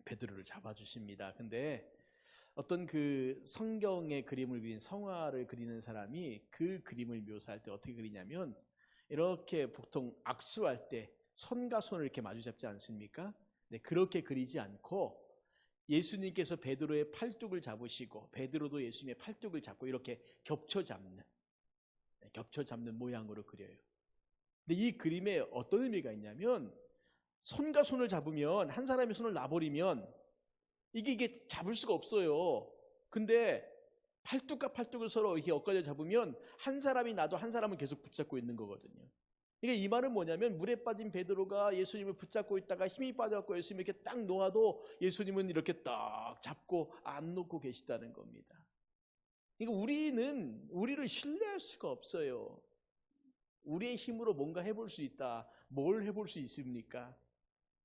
베드로를 잡아주십니다. 근데 어떤 그 성경의 그림을 그린 성화를 그리는 사람이 그 그림을 묘사할 때 어떻게 그리냐면 이렇게 보통 악수할 때 손과 손을 이렇게 마주 잡지 않습니까? 네, 그렇게 그리지 않고 예수님께서 베드로의 팔뚝을 잡으시고 베드로도 예수님의 팔뚝을 잡고 이렇게 겹쳐 잡는 모양으로 그려요. 근데 이 그림에 어떤 의미가 있냐면 손과 손을 잡으면 한 사람이 손을 놔버리면 이게 잡을 수가 없어요. 근데 팔뚝과 팔뚝을 서로 이렇게 엇갈려 잡으면 한 사람이 나도 한 사람은 계속 붙잡고 있는 거거든요. 그러니까 이 말은 뭐냐면 물에 빠진 베드로가 예수님을 붙잡고 있다가 힘이 빠져갖고 예수님이 이렇게 딱 놓아도 예수님은 이렇게 딱 잡고 안 놓고 계시다는 겁니다. 그러니까 우리는 우리를 신뢰할 수가 없어요. 우리의 힘으로 뭔가 해볼 수 있다. 뭘 해볼 수 있습니까?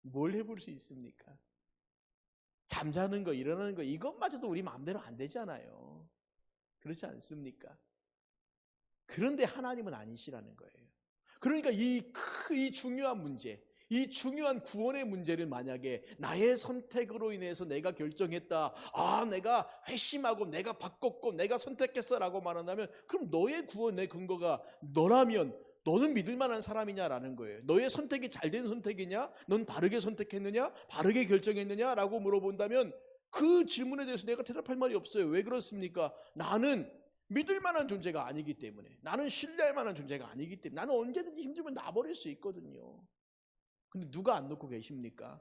뭘 해볼 수 있습니까? 잠자는 거, 일어나는 거 이것마저도 우리 마음대로 안 되잖아요. 그렇지 않습니까? 그런데 하나님은 아니시라는 거예요. 그러니까 이 중요한 문제, 이 중요한 구원의 문제를 만약에 나의 선택으로 인해서 내가 결정했다, 내가 회심하고 내가 바꿨고 내가 선택했어라고 말한다면 그럼 너의 구원의 근거가 너라면 너는 믿을 만한 사람이냐라는 거예요. 너의 선택이 잘된 선택이냐? 넌 바르게 선택했느냐? 바르게 결정했느냐라고 물어본다면 그 질문에 대해서 내가 대답할 말이 없어요. 왜 그렇습니까? 나는 믿을 만한 존재가 아니기 때문에, 나는 신뢰할 만한 존재가 아니기 때문에, 나는 언제든지 힘들면 놔버릴 수 있거든요. 근데 누가 안 놓고 계십니까?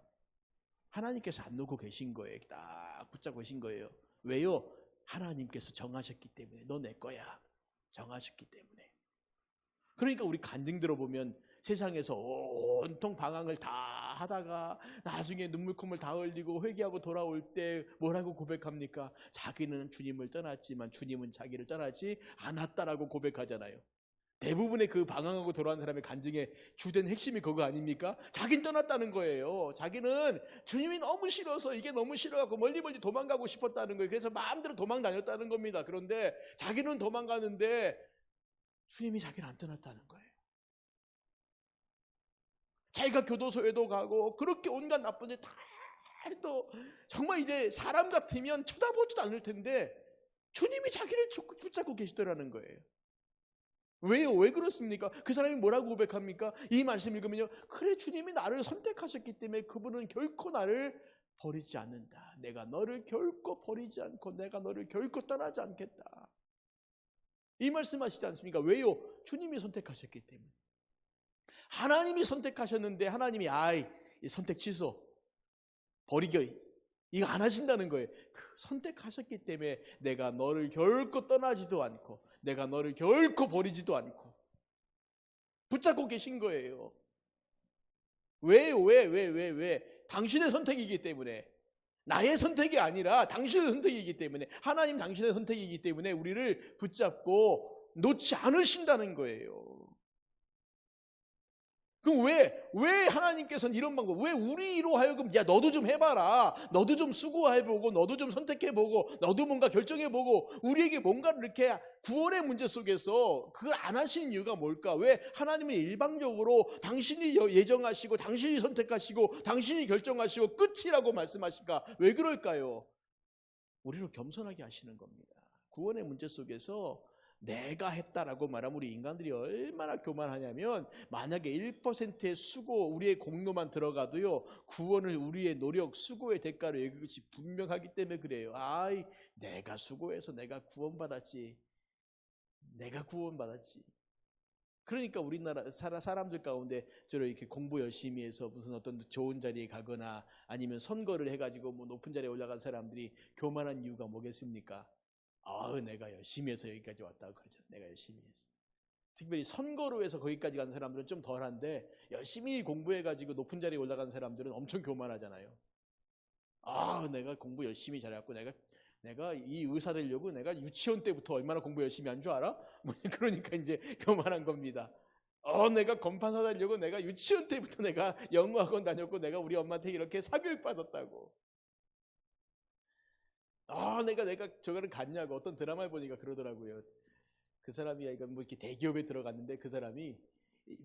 하나님께서 안 놓고 계신 거예요. 딱 붙잡고 계신 거예요. 왜요? 하나님께서 정하셨기 때문에. 너 내 거야. 정하셨기 때문에. 그러니까 우리 간증 들어보면 세상에서 온통 방황을 다 하다가 나중에 눈물콧물 다 흘리고 회개하고 돌아올 때 뭐라고 고백합니까? 자기는 주님을 떠났지만 주님은 자기를 떠나지 않았다라고 고백하잖아요. 대부분의 그 방황하고 돌아온 사람의 간증의 주된 핵심이 그거 아닙니까? 자기는 떠났다는 거예요. 자기는 주님이 너무 싫어서 이게 너무 싫어갖고 멀리 도망가고 싶었다는 거예요. 그래서 마음대로 도망 다녔다는 겁니다. 그런데 자기는 도망가는데 주님이 자기를 안 떠났다는 거예요. 자기가 교도소에도 가고 그렇게 온갖 나쁜 일 다 해도 정말 이제 사람 같으면 쳐다보지도 않을 텐데 주님이 자기를 붙잡고 계시더라는 거예요. 왜요? 왜 그렇습니까? 그 사람이 뭐라고 고백합니까? 이 말씀 읽으면요, 그래 주님이 나를 선택하셨기 때문에 그분은 결코 나를 버리지 않는다. 내가 너를 결코 버리지 않고 내가 너를 결코 떠나지 않겠다. 이 말씀하시지 않습니까? 왜요? 주님이 선택하셨기 때문에. 하나님이 선택하셨는데 하나님이 이 선택 취소, 버리기 이거 안 하신다는 거예요. 선택하셨기 때문에 내가 너를 결코 떠나지도 않고 내가 너를 결코 버리지도 않고 붙잡고 계신 거예요. 왜? 당신의 선택이기 때문에. 나의 선택이 아니라 당신의 선택이기 때문에, 하나님 당신의 선택이기 때문에 우리를 붙잡고 놓지 않으신다는 거예요. 그럼 왜 하나님께서는 이런 방법, 왜 우리로 하여금 야 너도 좀 해봐라, 너도 좀 수고해보고 너도 좀 선택해보고 너도 뭔가 결정해보고 우리에게 뭔가를 이렇게 구원의 문제 속에서 그걸 안 하시는 이유가 뭘까? 왜 하나님은 일방적으로 당신이 예정하시고 당신이 선택하시고 당신이 결정하시고 끝이라고 말씀하실까? 왜 그럴까요? 우리를 겸손하게 하시는 겁니다. 구원의 문제 속에서 내가 했다라고 말하면 우리 인간들이 얼마나 교만하냐면, 만약에 1%의 수고, 우리의 공로만 들어가도요 구원을 우리의 노력, 수고의 대가로 여길 것이 분명하기 때문에 그래요. 내가 수고해서 내가 구원받았지. 그러니까 우리나라 사람들 가운데 저렇게 공부 열심히 해서 무슨 어떤 좋은 자리에 가거나 아니면 선거를 해가지고 뭐 높은 자리에 올라간 사람들이 교만한 이유가 뭐겠습니까? 내가 열심히 해서 여기까지 왔다고 그러죠. 내가 열심히 해서. 특별히 선거로 해서 거기까지 간 사람들은 좀 덜한데, 열심히 공부해가지고 높은 자리에 올라간 사람들은 엄청 교만하잖아요. 내가 공부 열심히 잘해갖고 내가 이 의사 되려고 내가 유치원 때부터 얼마나 공부 열심히 한 줄 알아? 그러니까 이제 교만한 겁니다. 내가 검판사 되려고 내가 유치원 때부터 내가 영어학원 다녔고 내가 우리 엄마한테 이렇게 사교육 받았다고. 내가 저거를 갔냐고 어떤 드라마를 보니까 그러더라고요. 그 사람이 이거 뭐 이렇게 대기업에 들어갔는데 그 사람이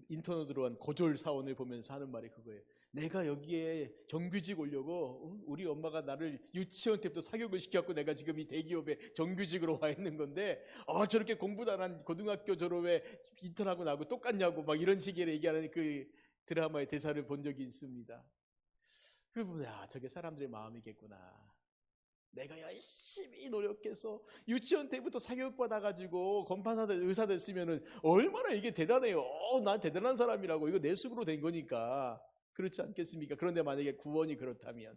인턴으로 한 고졸 사원을 보면서 하는 말이 그거예요. 내가 여기에 정규직 오려고 우리 엄마가 나를 유치원 때부터 사교육을 시켜갖고 내가 지금 이 대기업에 정규직으로 와 있는 건데 저렇게 공부도 안 한 고등학교 졸업에 인턴하고 나하고 똑같냐고 막 이런 식의 얘기하는 그 드라마의 대사를 본 적이 있습니다. 그보다 저게 사람들의 마음이겠구나. 내가 열심히 노력해서 유치원 때부터 사교육 받아가지고 검판사 의사 됐으면은 얼마나 이게 대단해요. 난 대단한 사람이라고. 이거 내 수고로 된 거니까. 그렇지 않겠습니까? 그런데 만약에 구원이 그렇다면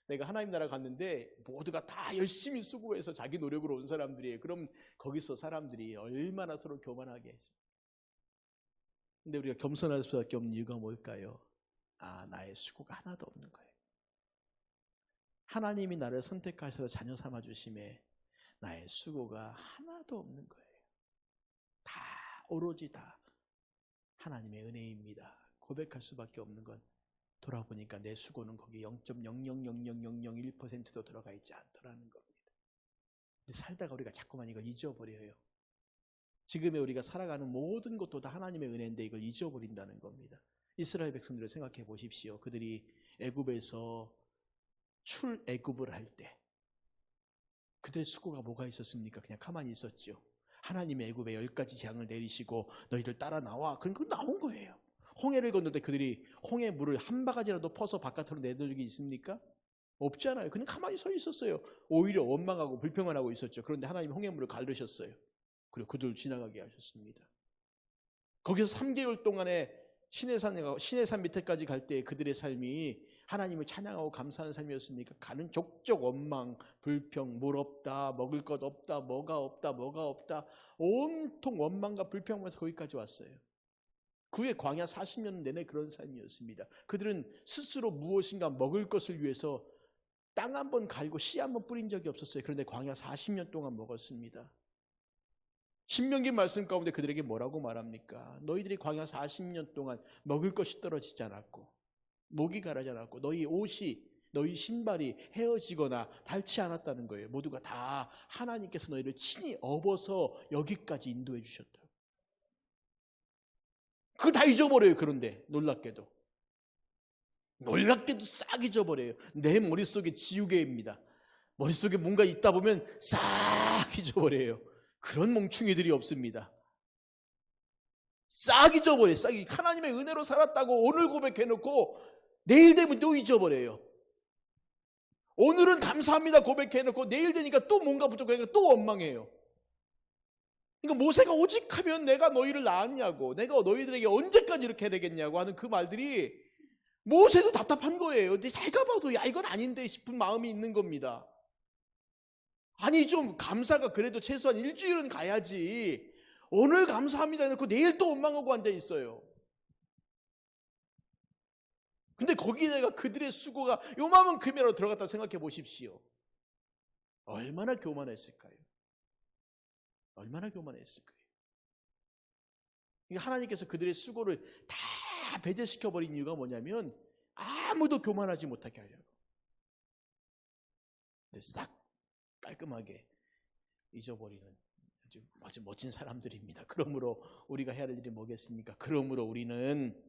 내가 하나님 나라 갔는데 모두가 다 열심히 수고해서 자기 노력으로 온 사람들이에요. 그럼 거기서 사람들이 얼마나 서로 교만하게 했습니까? 근데 우리가 겸손할 수밖에 없는 이유가 뭘까요? 나의 수고가 하나도 없는 거예요. 하나님이 나를 선택하셔서 자녀 삼아 주심에 나의 수고가 하나도 없는 거예요. 다 오로지 다 하나님의 은혜입니다. 고백할 수밖에 없는 건 돌아보니까 내 수고는 거기 0.0000001%도 들어가 있지 않더라는 겁니다. 근데 살다가 우리가 자꾸만 이걸 잊어버려요. 지금의 우리가 살아가는 모든 것도 다 하나님의 은혜인데 이걸 잊어버린다는 겁니다. 이스라엘 백성들을 생각해 보십시오. 그들이 애굽에서 출애굽을 할 때 그들의 수고가 뭐가 있었습니까? 그냥 가만히 있었죠. 하나님의 애굽에 10가지 재앙을 내리시고 너희들 따라 나와. 그럼 그건 나온 거예요. 홍해를 건널 때 그들이 홍해 물을 한 바가지라도 퍼서 바깥으로 내던 적이 있습니까? 없잖아요. 그냥 가만히 서 있었어요. 오히려 원망하고 불평을 하고 있었죠. 그런데 하나님 홍해물을 가르셨어요. 그리고 그들을 지나가게 하셨습니다. 거기서 3개월 동안에 시내산 밑에까지 갈 때 그들의 삶이 하나님을 찬양하고 감사하는 삶이었습니까? 가는 족족 원망, 불평, 물 없다, 먹을 것 없다, 뭐가 없다 온통 원망과 불평하면서 거기까지 왔어요. 그 후에 광야 40년 내내 그런 삶이었습니다. 그들은 스스로 무엇인가 먹을 것을 위해서 땅 한 번 갈고 씨 한 번 뿌린 적이 없었어요. 그런데 광야 40년 동안 먹었습니다. 신명기 말씀 가운데 그들에게 뭐라고 말합니까? 너희들이 광야 40년 동안 먹을 것이 떨어지지 않았고 목이 가라지 않았고 너희 옷이 너희 신발이 헤어지거나 닳지 않았다는 거예요. 모두가 다 하나님께서 너희를 친히 업어서 여기까지 인도해 주셨다. 그거 다 잊어버려요. 그런데 놀랍게도 싹 잊어버려요. 내 머릿속에 지우개입니다. 머릿속에 뭔가 있다 보면 싹 잊어버려요. 그런 멍충이들이 없습니다. 싹 잊어버려요. 싹 하나님의 은혜로 살았다고 오늘 고백해놓고 내일 되면 또 잊어버려요. 오늘은 감사합니다 고백해놓고 내일 되니까 또 뭔가 부족하니까 또 원망해요. 그러니까 모세가 오직 하면 내가 너희를 낳았냐고, 내가 너희들에게 언제까지 이렇게 해야 되겠냐고 하는 그 말들이 모세도 답답한 거예요. 근데 제가 봐도 이건 아닌데 싶은 마음이 있는 겁니다. 아니 좀 감사가 그래도 최소한 일주일은 가야지 오늘 감사합니다 해놓고 내일 또 원망하고 앉아 있어요. 근데 거기에다가 그들의 수고가 요만큼이라도 들어갔다고 생각해 보십시오. 얼마나 교만했을까요? 얼마나 교만했을까요? 하나님께서 그들의 수고를 다 배제시켜버린 이유가 뭐냐면 아무도 교만하지 못하게 하려고. 근데 싹 깔끔하게 잊어버리는 아주 멋진 사람들입니다. 그러므로 우리가 해야 할 일이 뭐겠습니까? 그러므로 우리는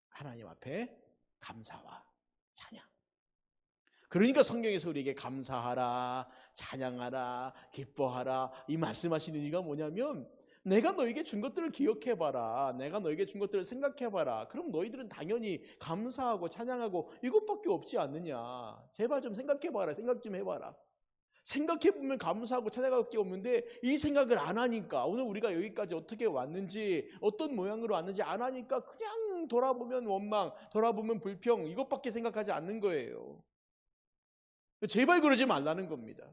하나님 앞에 감사와 찬양. 그러니까 성경에서 우리에게 감사하라, 찬양하라, 기뻐하라 이 말씀하시는 이유가 뭐냐면 내가 너에게 준 것들을 기억해봐라. 내가 너에게 준 것들을 생각해봐라. 그럼 너희들은 당연히 감사하고 찬양하고 이것밖에 없지 않느냐. 제발 좀 생각해봐라. 생각 좀 해봐라. 생각해보면 감사하고 찬양할 게 없는데 이 생각을 안 하니까 오늘 우리가 여기까지 어떻게 왔는지 어떤 모양으로 왔는지 안 하니까 그냥 돌아보면 원망, 돌아보면 불평 이것밖에 생각하지 않는 거예요. 제발 그러지 말라는 겁니다.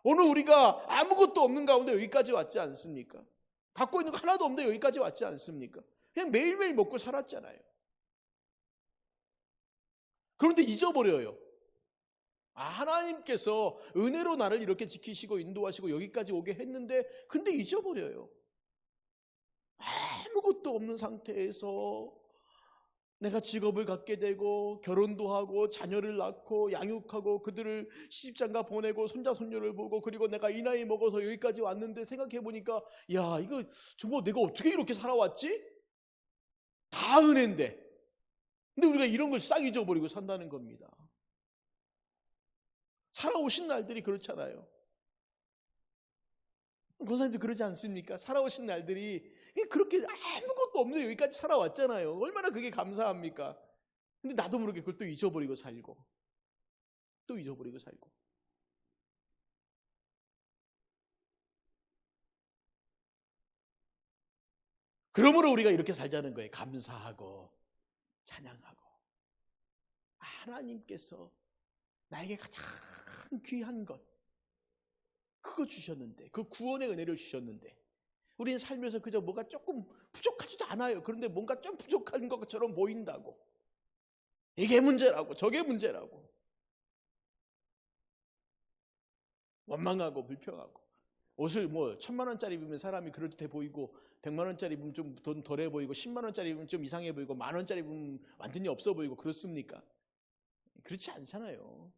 오늘 우리가 아무것도 없는 가운데 여기까지 왔지 않습니까? 갖고 있는 거 하나도 없는데 여기까지 왔지 않습니까? 그냥 매일매일 먹고 살았잖아요. 그런데 잊어버려요. 하나님께서 은혜로 나를 이렇게 지키시고 인도하시고 여기까지 오게 했는데 근데 잊어버려요. 아무것도 없는 상태에서 내가 직업을 갖게 되고 결혼도 하고 자녀를 낳고 양육하고 그들을 시집장가 보내고 손자 손녀를 보고 그리고 내가 이 나이 먹어서 여기까지 왔는데 생각해 보니까 야 이거 정말 내가 어떻게 이렇게 살아왔지? 다 은혜인데. 근데 우리가 이런 걸 싹 잊어버리고 산다는 겁니다. 살아오신 날들이 그렇잖아요. 권사님도 그러지 않습니까? 살아오신 날들이 그렇게 아무것도 없는 여기까지 살아왔잖아요. 얼마나 그게 감사합니까? 근데 나도 모르게 그걸 또 잊어버리고 살고 또 잊어버리고 살고. 그러므로 우리가 이렇게 살자는 거예요. 감사하고 찬양하고 하나님께서 나에게 가장 귀한 것 그거 주셨는데 그 구원의 은혜를 주셨는데 우리는 살면서 그저 뭐가 조금 부족하지도 않아요. 그런데 뭔가 좀 부족한 것처럼 보인다고. 이게 문제라고 저게 문제라고. 원망하고 불평하고. 옷을 뭐 1,000,000원짜리 입으면 사람이 그럴듯해 보이고 100만원짜리 입으면 좀 돈 덜해 보이고 10만원짜리 입으면 좀 이상해 보이고 만원짜리 입으면 완전히 없어 보이고 그렇습니까? 그렇지 않잖아요.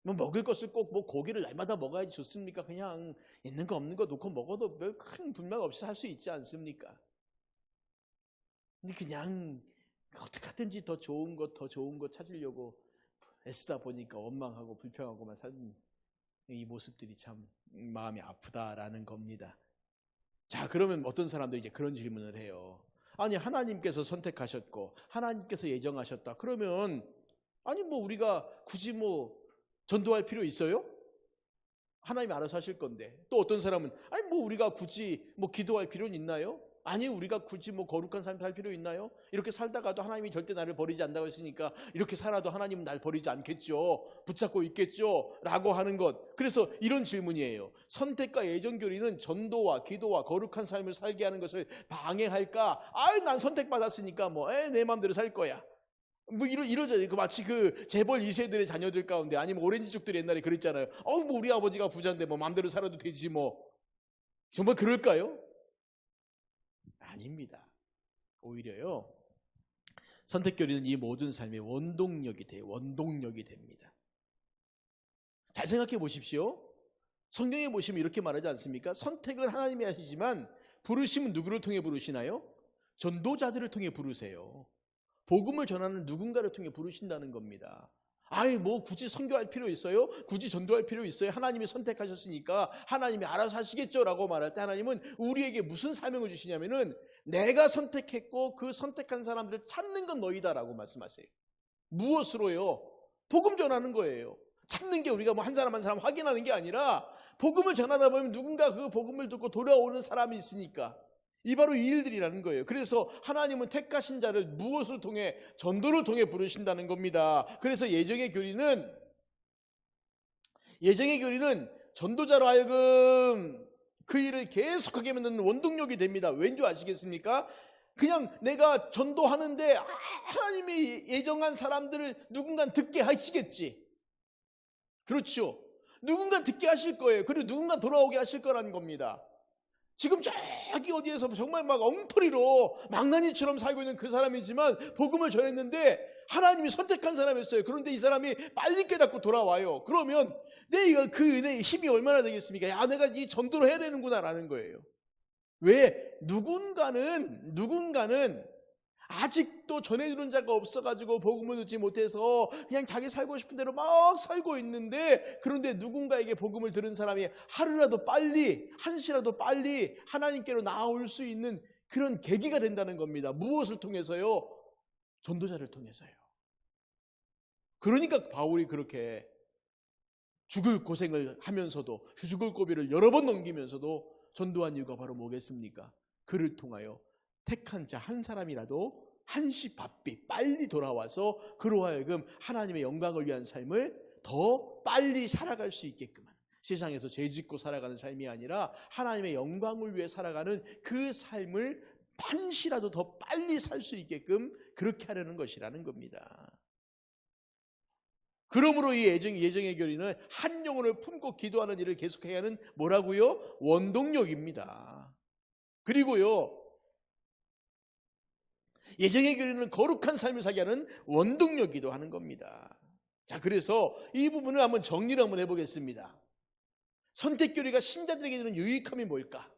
뭐 먹을 것을 꼭 뭐 고기를 날마다 먹어야지 좋습니까? 그냥 있는 거 없는 거 놓고 먹어도 별 큰 분명 없이 살 수 있지 않습니까? 근데 그냥 어떻게 하든지 더 좋은 것 찾으려고 애쓰다 보니까 원망하고 불평하고만 사는 이 모습들이 참 마음이 아프다라는 겁니다. 자, 그러면 어떤 사람들이 이제 그런 질문을 해요. 아니 하나님께서 선택하셨고 하나님께서 예정하셨다. 그러면 아니 뭐 우리가 굳이 뭐 전도할 필요 있어요? 하나님이 알아서 하실 건데. 또 어떤 사람은 아니 뭐 우리가 굳이 뭐 기도할 필요는 있나요? 아니 우리가 굳이 뭐 거룩한 삶 살 필요 있나요? 이렇게 살다가도 하나님이 절대 나를 버리지 않는다고 했으니까 이렇게 살아도 하나님은 날 버리지 않겠죠. 붙잡고 있겠죠. 라고 하는 것. 그래서 이런 질문이에요. 선택과 예정교리는 전도와 기도와 거룩한 삶을 살게 하는 것을 방해할까? 아유 난 선택받았으니까 뭐 내 마음대로 살 거야. 뭐 이러잖아요. 마치 그 재벌 2세들의 자녀들 가운데 아니면 오렌지족들이 옛날에 그랬잖아요. 뭐 우리 아버지가 부자인데 뭐 마음대로 살아도 되지 뭐. 정말 그럴까요? 아닙니다. 오히려요. 선택교리는 이 모든 삶의 원동력이 돼요. 원동력이 됩니다. 잘 생각해 보십시오. 성경에 보시면 이렇게 말하지 않습니까? 선택은 하나님이 하시지만 부르심은 누구를 통해 부르시나요? 전도자들을 통해 부르세요. 복음을 전하는 누군가를 통해 부르신다는 겁니다. 아이 뭐 굳이 선교할 필요 있어요? 굳이 전도할 필요 있어요? 하나님이 선택하셨으니까 하나님이 알아서 하시겠죠 라고 말할 때 하나님은 우리에게 무슨 사명을 주시냐면은 내가 선택했고 그 선택한 사람들을 찾는 건 너희다라고 말씀하세요. 무엇으로요? 복음 전하는 거예요. 찾는 게 우리가 뭐 한 사람 한 사람 확인하는 게 아니라 복음을 전하다 보면 누군가 그 복음을 듣고 돌아오는 사람이 있으니까 이 바로 이 일들이라는 거예요. 그래서 하나님은 택하신 자를 무엇을 통해? 전도를 통해 부르신다는 겁니다. 그래서 예정의 교리는 전도자로 하여금 그 일을 계속하게 만드는 원동력이 됩니다. 왠지 아시겠습니까? 그냥 내가 전도하는데 하나님이 예정한 사람들을 누군가 듣게 하시겠지. 그렇죠. 누군가 듣게 하실 거예요. 그리고 누군가 돌아오게 하실 거라는 겁니다. 지금 저기 어디에서 정말 막 엉터리로 망나니처럼 살고 있는 그 사람이지만 복음을 전했는데 하나님이 선택한 사람이었어요. 그런데 이 사람이 빨리 깨닫고 돌아와요. 그러면 내가 그 은혜의 힘이 얼마나 되겠습니까? 야, 내가 이 전도를 해야 되는구나 라는 거예요. 왜? 누군가는 아직도 전해주는 자가 없어가지고 복음을 듣지 못해서 그냥 자기 살고 싶은 대로 막 살고 있는데, 그런데 누군가에게 복음을 들은 사람이 하루라도 빨리, 한시라도 빨리 하나님께로 나아올 수 있는 그런 계기가 된다는 겁니다. 무엇을 통해서요? 전도자를 통해서요. 그러니까 바울이 그렇게 죽을 고생을 하면서도, 죽을 고비를 여러 번 넘기면서도 전도한 이유가 바로 뭐겠습니까? 그를 통하여 택한 자 한 사람이라도 한시 바삐 빨리 돌아와서 그로 하여금 하나님의 영광을 위한 삶을 더 빨리 살아갈 수 있게끔 하는, 세상에서 죄짓고 살아가는 삶이 아니라 하나님의 영광을 위해 살아가는 그 삶을 한시라도 더 빨리 살 수 있게끔 그렇게 하려는 것이라는 겁니다. 그러므로 이 예정의 교리는 한 영혼을 품고 기도하는 일을 계속해야 하는 뭐라고요? 원동력입니다. 그리고요, 예정의 교리는 거룩한 삶을 살게 하는 원동력이기도 하는 겁니다. 자, 그래서 이 부분을 한번 정리를 한번 해보겠습니다. 선택교리가 신자들에게 주는 유익함이 뭘까?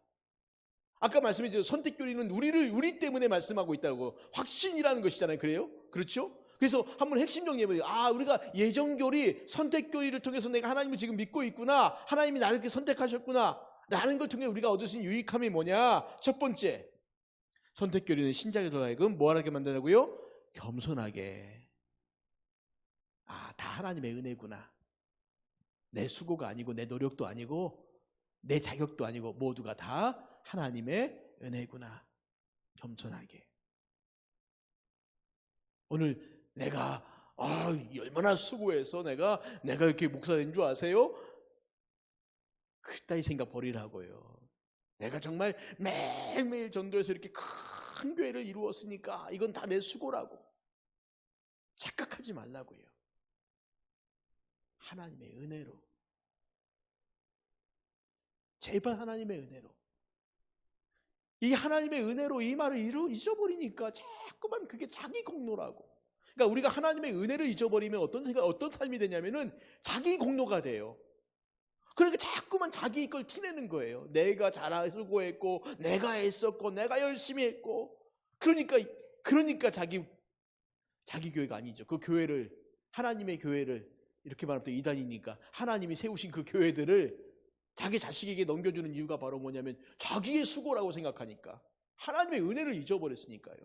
아까 말씀드린 선택교리는 우리 때문에 말씀하고 있다고, 확신이라는 것이잖아요. 그래요? 그렇죠? 그래서 한번 핵심 정리해보세요. 우리가 예정교리, 선택교리를 통해서 내가 하나님을 지금 믿고 있구나, 하나님이 나를 이렇게 선택하셨구나 라는 걸 통해 우리가 얻을 수 있는 유익함이 뭐냐? 첫 번째, 선택교리는 신자들로 하여금 뭐하게 만든다고요? 겸손하게. 다 하나님의 은혜구나. 내 수고가 아니고 내 노력도 아니고 내 자격도 아니고 모두가 다 하나님의 은혜구나. 겸손하게. 오늘 내가 얼마나 수고해서 내가 이렇게 목사 된 줄 아세요? 그따위 생각 버리라고요. 내가 정말 매일매일 전도해서 이렇게 큰 교회를 이루었으니까 이건 다 내 수고라고 착각하지 말라고요. 하나님의 은혜로, 제발 하나님의 은혜로. 이 하나님의 은혜로 이 말을 잊어버리니까 자꾸만 그게 자기 공로라고. 그러니까 우리가 하나님의 은혜를 잊어버리면 어떤 삶이 되냐면은 자기 공로가 돼요. 그러니까 자꾸만 자기 걸 티내는 거예요. 내가 잘 수고했고, 내가 애썼고, 내가 열심히 했고. 그러니까 자기 교회가 아니죠. 그 교회를, 하나님의 교회를, 이렇게 말하면 또 이단이니까 하나님이 세우신 그 교회들을 자기 자식에게 넘겨주는 이유가 바로 뭐냐면 자기의 수고라고 생각하니까, 하나님의 은혜를 잊어버렸으니까요.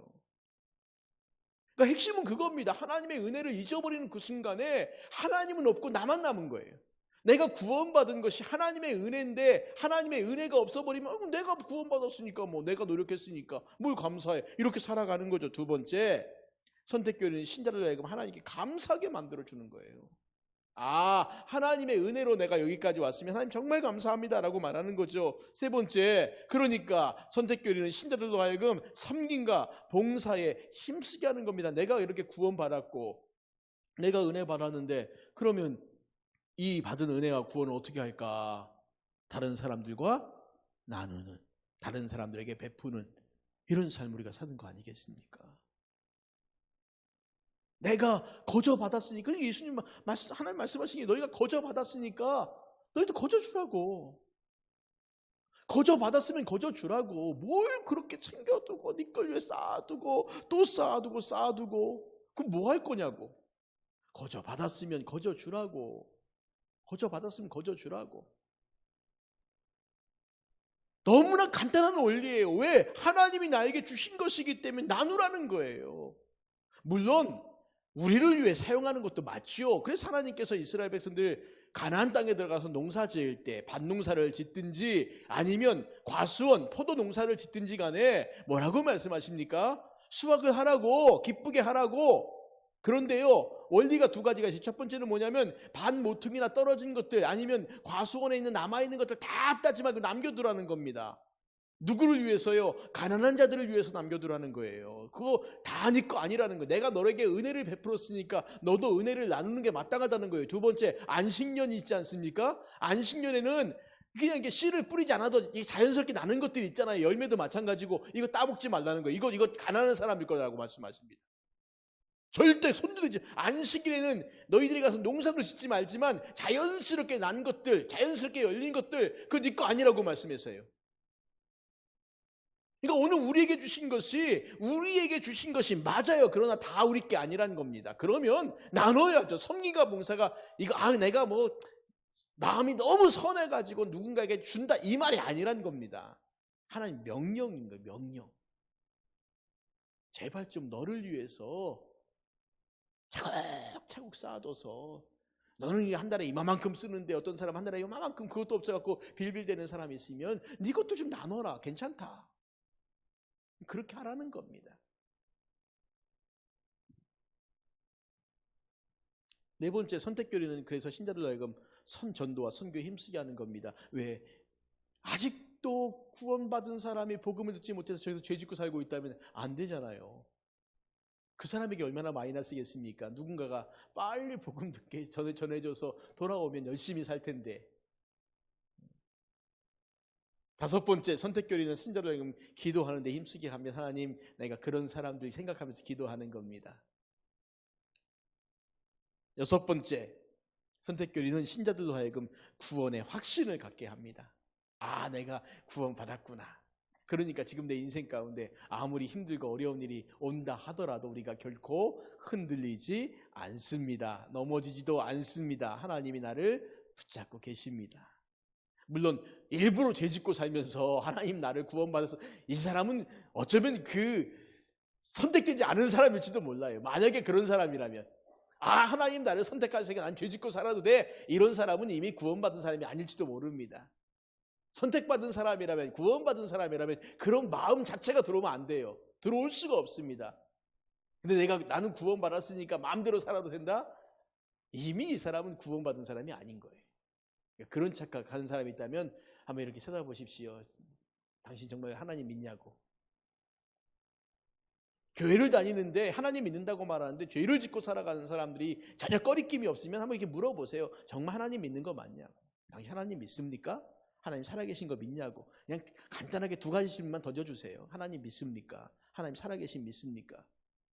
그러니까 핵심은 그겁니다. 하나님의 은혜를 잊어버리는 그 순간에 하나님은 없고 나만 남은 거예요. 내가 구원받은 것이 하나님의 은혜인데 하나님의 은혜가 없어버리면 내가 구원받았으니까 내가 노력했으니까 뭘 감사해, 이렇게 살아가는 거죠. 두 번째, 선택교리는 신자를 하여금 하나님께 감사하게 만들어주는 거예요. 하나님의 은혜로 내가 여기까지 왔으면 하나님 정말 감사합니다라고 말하는 거죠. 세 번째, 그러니까 선택교리는 신자들로 하여금 섬김과 봉사에 힘쓰게 하는 겁니다. 내가 이렇게 구원받았고 내가 은혜 받았는데 그러면 이 받은 은혜와 구원을 어떻게 할까? 다른 사람들과 나누는, 다른 사람들에게 베푸는 이런 삶을 우리가 사는 거 아니겠습니까? 내가 거저 받았으니까, 예수님 하나님 말씀하시니 너희가 거저 받았으니까 너희도 거저 주라고. 거저 받았으면 거저 주라고. 뭘 그렇게 챙겨두고 네 걸 위해 쌓아두고 또 쌓아두고 그럼 뭐 할 거냐고. 거저 받았으면 거저 주라고. 거저 받았으면 거저 주라고. 너무나 간단한 원리예요. 왜? 하나님이 나에게 주신 것이기 때문에 나누라는 거예요. 물론 우리를 위해 사용하는 것도 맞죠. 그래서 하나님께서 이스라엘 백성들 가나안 땅에 들어가서 농사 지을 때 밭농사를 짓든지 아니면 과수원, 포도 농사를 짓든지 간에 뭐라고 말씀하십니까? 수확을 하라고, 기쁘게 하라고. 그런데요, 원리가 두 가지가 있어요. 첫 번째는 뭐냐면 밭 모퉁이나 떨어진 것들 아니면 과수원에 있는 남아있는 것들 다 따지 말고 남겨두라는 겁니다. 누구를 위해서요? 가난한 자들을 위해서 남겨두라는 거예요. 그거 다 네 거 아니라는 거예요. 내가 너에게 은혜를 베풀었으니까 너도 은혜를 나누는 게 마땅하다는 거예요. 두 번째, 안식년이 있지 않습니까? 안식년에는 그냥 이렇게 씨를 뿌리지 않아도 자연스럽게 나는 것들이 있잖아요. 열매도 마찬가지고 이거 따먹지 말라는 거예요. 이거 가난한 사람일 거라고 말씀하십니다. 절대 손도 대지. 안식일에는 너희들이 가서 농사도 짓지 말지만 자연스럽게 난 것들, 자연스럽게 열린 것들, 그거 네 거 아니라고 말씀했어요. 그러니까 오늘 우리에게 주신 것이 맞아요. 그러나 다 우리 게 아니라는 겁니다. 그러면 나눠야죠. 섬김과 봉사가 내가 마음이 너무 선해가지고 누군가에게 준다 이 말이 아니란 겁니다. 하나님 명령인 거예요. 명령. 제발 좀 너를 위해서 차곡차곡 쌓아둬서, 너는 한 달에 이만큼 쓰는데 어떤 사람 한 달에 이만큼 그것도 없어갖고 빌빌대는 사람이 있으면 네 것도 좀 나눠라. 괜찮다. 그렇게 하라는 겁니다. 네 번째, 선택교리는 그래서 신자들로 하여금 선전도와 선교에 힘쓰게 하는 겁니다. 왜? 아직도 구원받은 사람이 복음을 듣지 못해서 저기서 죄짓고 살고 있다면 안 되잖아요. 그 사람에게 얼마나 마이너스겠습니까? 누군가가 빨리 복음 듣게 전해줘서 돌아오면 열심히 살 텐데 5번째, 선택교리는 신자들 기도하는 데 힘쓰게 하면 하나님, 내가 그런 사람들 생각하면서 기도하는 겁니다. 6번째, 선택교리는 신자들로 하여금 구원의 확신을 갖게 합니다. 아, 내가 구원받았구나. 그러니까 지금 내 인생 가운데 아무리 힘들고 어려운 일이 온다 하더라도 우리가 결코 흔들리지 않습니다. 넘어지지도 않습니다. 하나님이 나를 붙잡고 계십니다. 물론 일부러 죄짓고 살면서 하나님 나를 구원받아서 이 사람은 어쩌면 그 선택되지 않은 사람일지도 몰라요. 만약에 그런 사람이라면, 아, 하나님 나를 선택하시니까 난 죄짓고 살아도 돼, 이런 사람은 이미 구원받은 사람이 아닐지도 모릅니다. 선택받은 사람이라면, 구원받은 사람이라면 그런 마음 자체가 들어오면 안 돼요. 들어올 수가 없습니다. 근데 나는 구원받았으니까 마음대로 살아도 된다? 이미 이 사람은 구원받은 사람이 아닌 거예요. 그런 착각하는 사람이 있다면 한번 이렇게 쳐다보십시오. 당신 정말 하나님 믿냐고. 교회를 다니는데 하나님 믿는다고 말하는데 죄를 짓고 살아가는 사람들이 전혀 꺼리낌이 없으면 한번 이렇게 물어보세요. 정말 하나님 믿는 거 맞냐고. 당신 하나님 믿습니까? 하나님 살아계신 거 믿냐고. 그냥 간단하게 2가지 질문만 던져주세요. 하나님 믿습니까? 하나님 살아계신 믿습니까?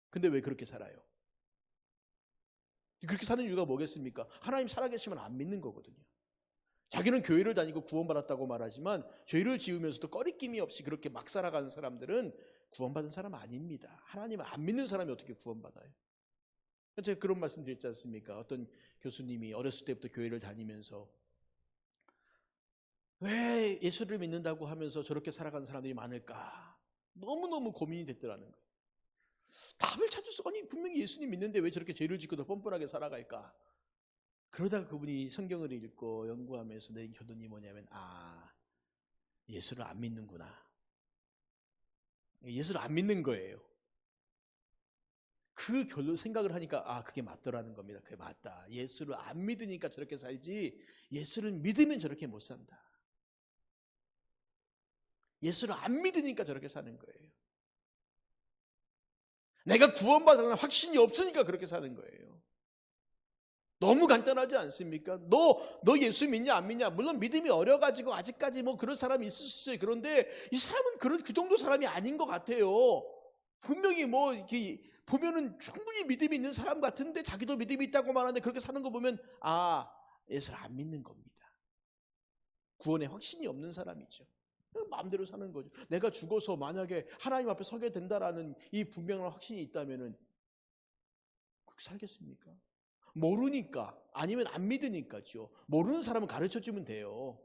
근데 왜 그렇게 살아요? 그렇게 사는 이유가 뭐겠습니까? 하나님 살아계시면 안 믿는 거거든요. 자기는 교회를 다니고 구원받았다고 말하지만 죄를 지으면서도 꺼리낌이 없이 그렇게 막 살아가는 사람들은 구원받은 사람 아닙니다. 하나님을 안 믿는 사람이 어떻게 구원받아요? 제가 그런 말씀 드렸지 않습니까? 어떤 교수님이 어렸을 때부터 교회를 다니면서 왜 예수를 믿는다고 하면서 저렇게 살아가는 사람들이 많을까? 너무너무 고민이 됐더라는 거예요. 답을 찾을 수, 아니 분명히 예수님 믿는데 왜 저렇게 죄를 짓고 더 뻔뻔하게 살아갈까? 그러다가 그분이 성경을 읽고 연구하면서 내 결론이 뭐냐면, 아, 예수를 안 믿는구나. 예수를 안 믿는 거예요. 그 결론 생각을 하니까, 아, 그게 맞더라는 겁니다. 그게 맞다. 예수를 안 믿으니까 저렇게 살지, 예수를 믿으면 저렇게 못 산다. 예수를 안 믿으니까 저렇게 사는 거예요. 내가 구원받았다는 확신이 없으니까 그렇게 사는 거예요. 너무 간단하지 않습니까? 너 예수 믿냐 안 믿냐? 물론 믿음이 어려가지고 아직까지 뭐 그런 사람이 있을 수 있어요. 그런데 이 사람은 그 정도 사람이 아닌 것 같아요. 분명히 뭐 이렇게 보면은 충분히 믿음이 있는 사람 같은데 자기도 믿음이 있다고 말하는데 그렇게 사는 거 보면, 아, 예수를 안 믿는 겁니다. 구원에 확신이 없는 사람이죠. 마음대로 사는 거죠. 내가 죽어서 만약에 하나님 앞에 서게 된다라는 이 분명한 확신이 있다면은 그렇게 살겠습니까? 모르니까, 아니면 안 믿으니까죠. 모르는 사람은 가르쳐주면 돼요.